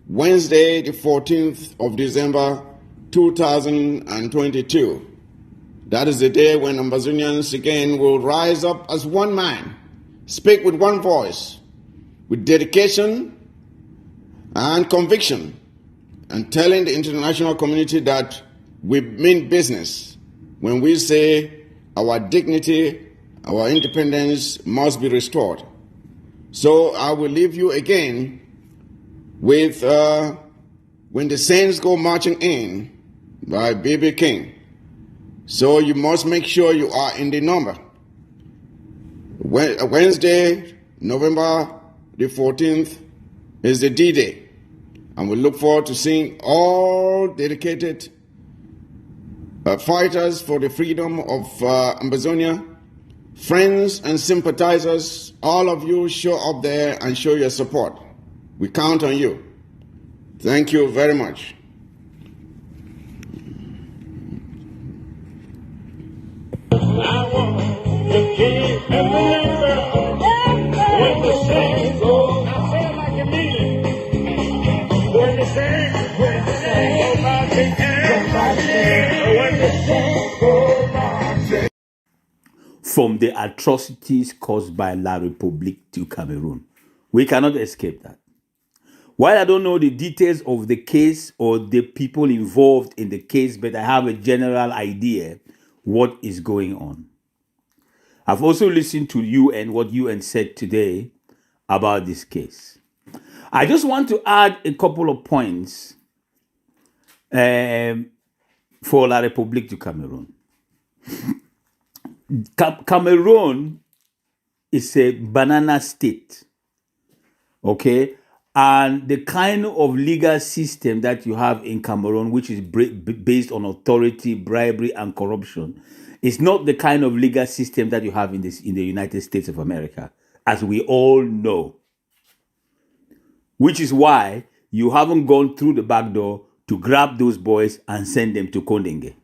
Wednesday, the 14th of December, 2022. That is the day when Ambazonians again will rise up as one man, speak with one voice, with dedication and conviction, and telling the international community that we mean business when we say our dignity, our independence must be restored. So I will leave you again with When the Saints Go Marching In by B.B. King. So you must make sure you are in the number. Wednesday, November the 14th is the D-Day. And we look forward to seeing all dedicated fighters for the freedom of Ambazonia, friends and sympathizers. All of you show up there and show your support. We count on you. Thank you very much. I want to keep a member when the saints go. I say it like you mean it. When the saints go marching in, when the saints go marching. From the atrocities caused by La Republique du Cameroun. We cannot escape that. While I don't know the details of the case or the people involved in the case, but I have a general idea what is going on. I've also listened to UN, what UN said today, about this case. I just want to add a couple of points for La République du Cameroun. Cameroon is a banana state, okay? And the kind of legal system that you have in Cameroon, which is based on authority, bribery, and corruption, is not the kind of legal system that you have in the United States of America, as we all know. Which is why you haven't gone through the back door to grab those boys and send them to Kondenge.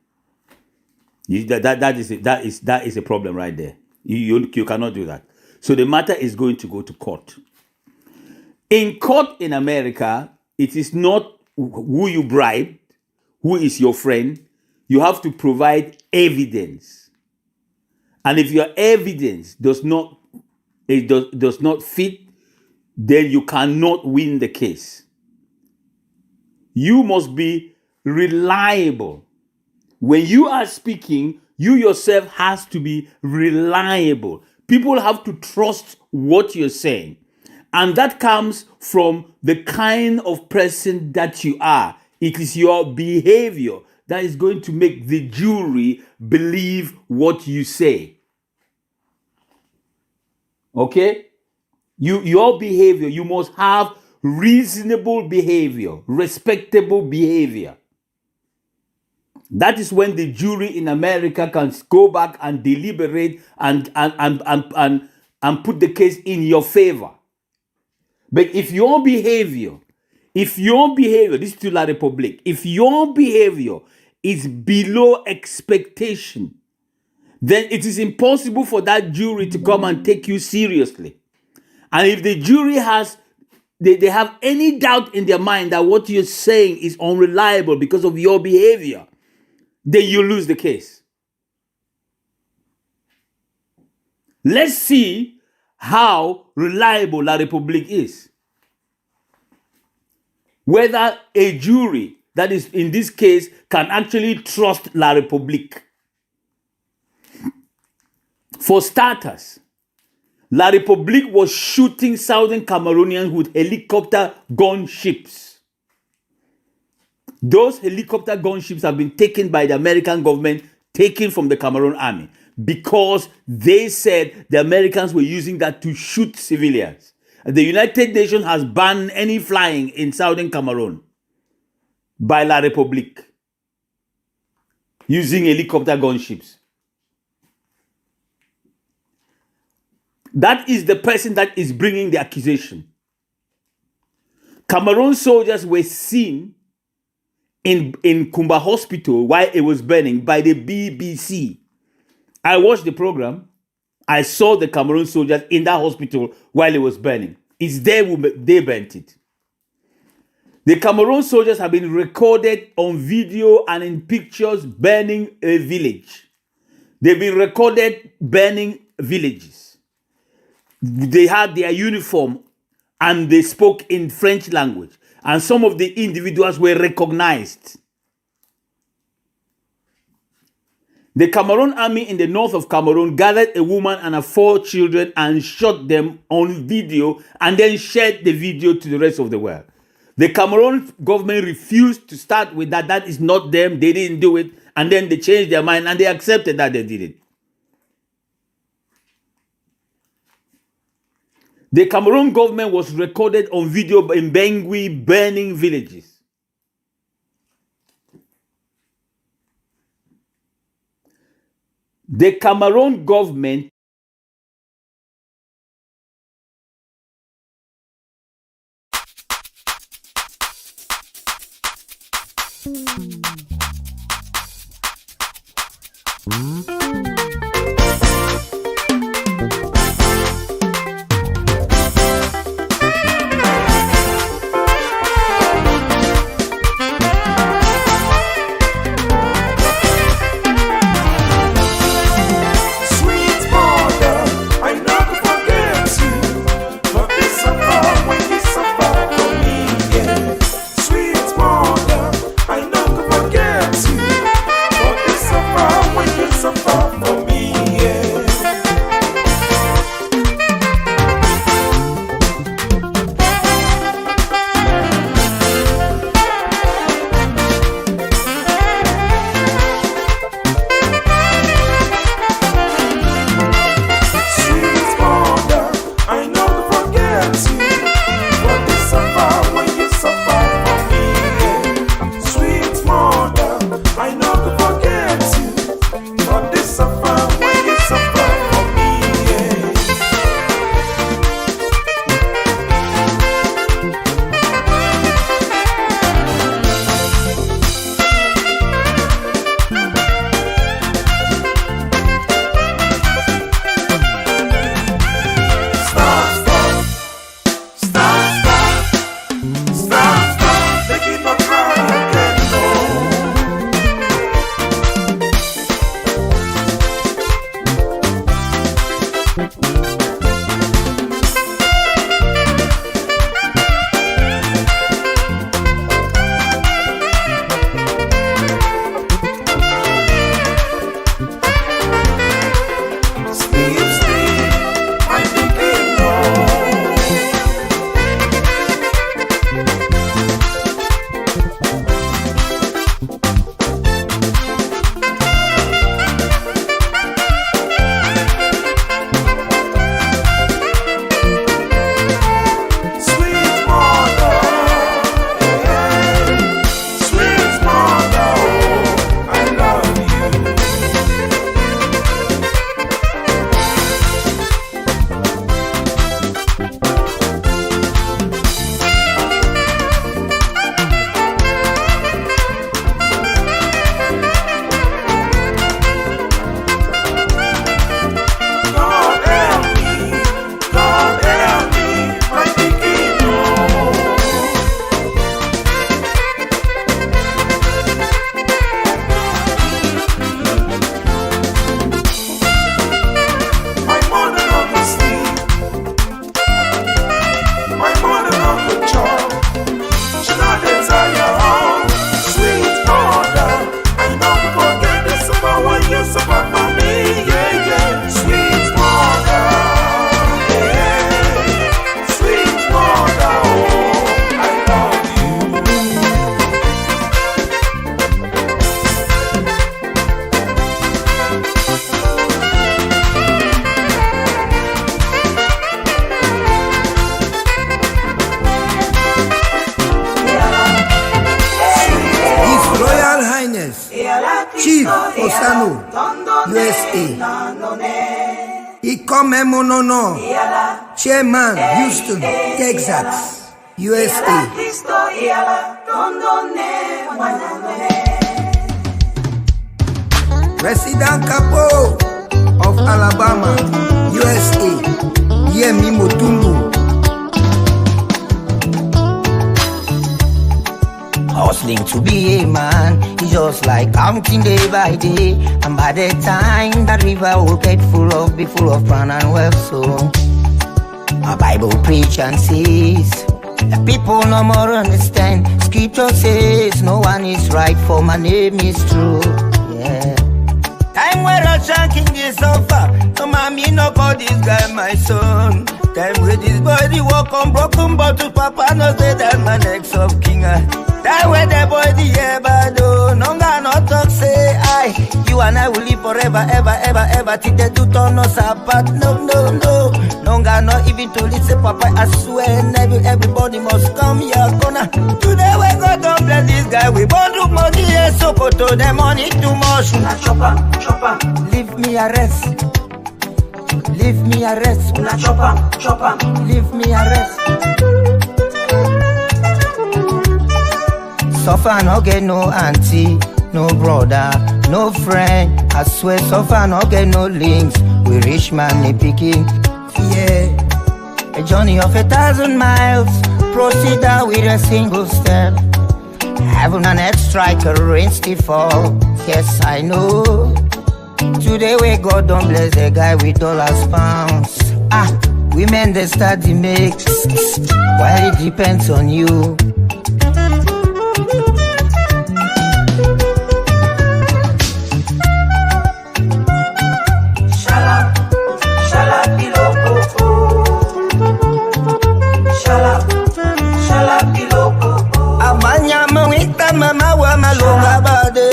That is a problem right there. You cannot do that. So the matter is going to go to court. In court in America, it is not who you bribed, who is your friend. You have to provide evidence. And if your evidence does not fit, then you cannot win the case. You must be reliable. When you are speaking, you yourself has to be reliable. People have to trust what you're saying. And that comes from the kind of person that you are. It is your behavior that is going to make the jury believe what you say. Okay? Your behavior, you must have reasonable behavior, respectable behavior. That is when the jury in America can go back and deliberate and put the case in your favor. But if your behavior, this is to La République, if your behavior is below expectation, then it is impossible for that jury to come and take you seriously. And if the jury they have any doubt in their mind that what you're saying is unreliable because of your behavior, then you lose the case. Let's see how reliable La République is. Whether a jury, that is in this case, can actually trust La République. For starters, La République was shooting southern Cameroonians with helicopter gunships. Those helicopter gunships have been taken by the American government, taken from the Cameroon army, because they said the Americans were using that to shoot civilians. The United Nations has banned any flying in southern Cameroon by La République using helicopter gunships. That is the person that is bringing the accusation. Cameroon soldiers were seen in Kumba Hospital while it was burning by the BBC. I watched the program. I saw the Cameroon soldiers in that hospital while it was burning. It's there they burnt it. The Cameroon soldiers have been recorded on video and in pictures burning a village. They've been recorded burning villages. They had their uniform and they spoke in French language. And some of the individuals were recognized. The Cameroon army in the north of Cameroon gathered a woman and her 4 children and shot them on video and then shared the video to the rest of the world. The Cameroon government refused to start with that. That is not them. They didn't do it. And then they changed their mind and they accepted that they did it. The Cameroon government was recorded on video in Bangui burning villages. The Cameroon government Suffer Steve Osano, USA. Ikome Monono, Chairman, Houston, Texas, USA. President Capo of Alabama, USA, Yemi Motumbu. Hustling to be a man is just like counting day by day, and by the time that river will get be full of fun and wealth. So my Bible preach and says the people no more understand. Scripture says no one is right, for my name is true. Yeah. Time where a king is suffer, no mommy no call this guy my son. Time where this body walk on broken bottles, papa no say that my next of king. That way the body ever do. No gonna talk say I. You and I will live forever, ever, ever, ever. Till they do turn us apart. No, no, no. No gonna even to listen, papa. I swear, everybody must come here corner. Today we go to bless this guy. We born to money, yes, so go to the money too much. Chopper. Leave me a rest. Leave me a rest. Chopper. Leave me a rest. Suffer no get no auntie, no brother, no friend. I swear suffer no get no links. We rich man they picking, yeah. A journey of 1,000 miles, proceed with a single step. Having an head striker, rain still fall. Yes I know. Today we God don't bless the guy with dollars, pounds. Women they start the mix, while it depends on you. Mama wa malonga bade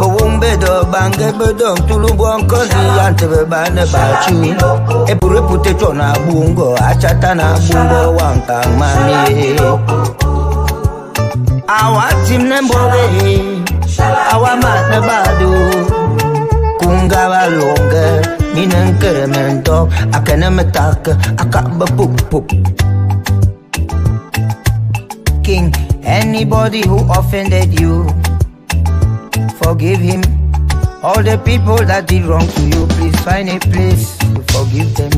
Bawumbe do bange bedom tulumbu ankozi antebe bane bachu Epure pute chona bungo achata na bungo wankang mami Awa timne mbore Awa matne badu Kunga walonge Minenkere mento Akene metake Akaba pup King, anybody who offended you, forgive him. All the people that did wrong to you, please find a place to forgive them.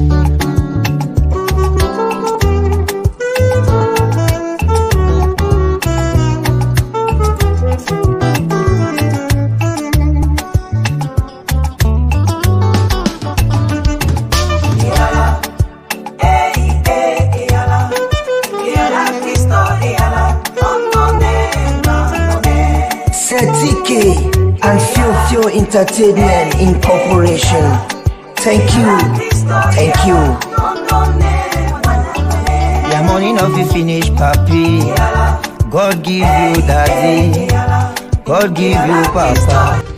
And Fio Entertainment Incorporation. Thank you. Your money not be finished, papi. God give you daddy. God give you papa.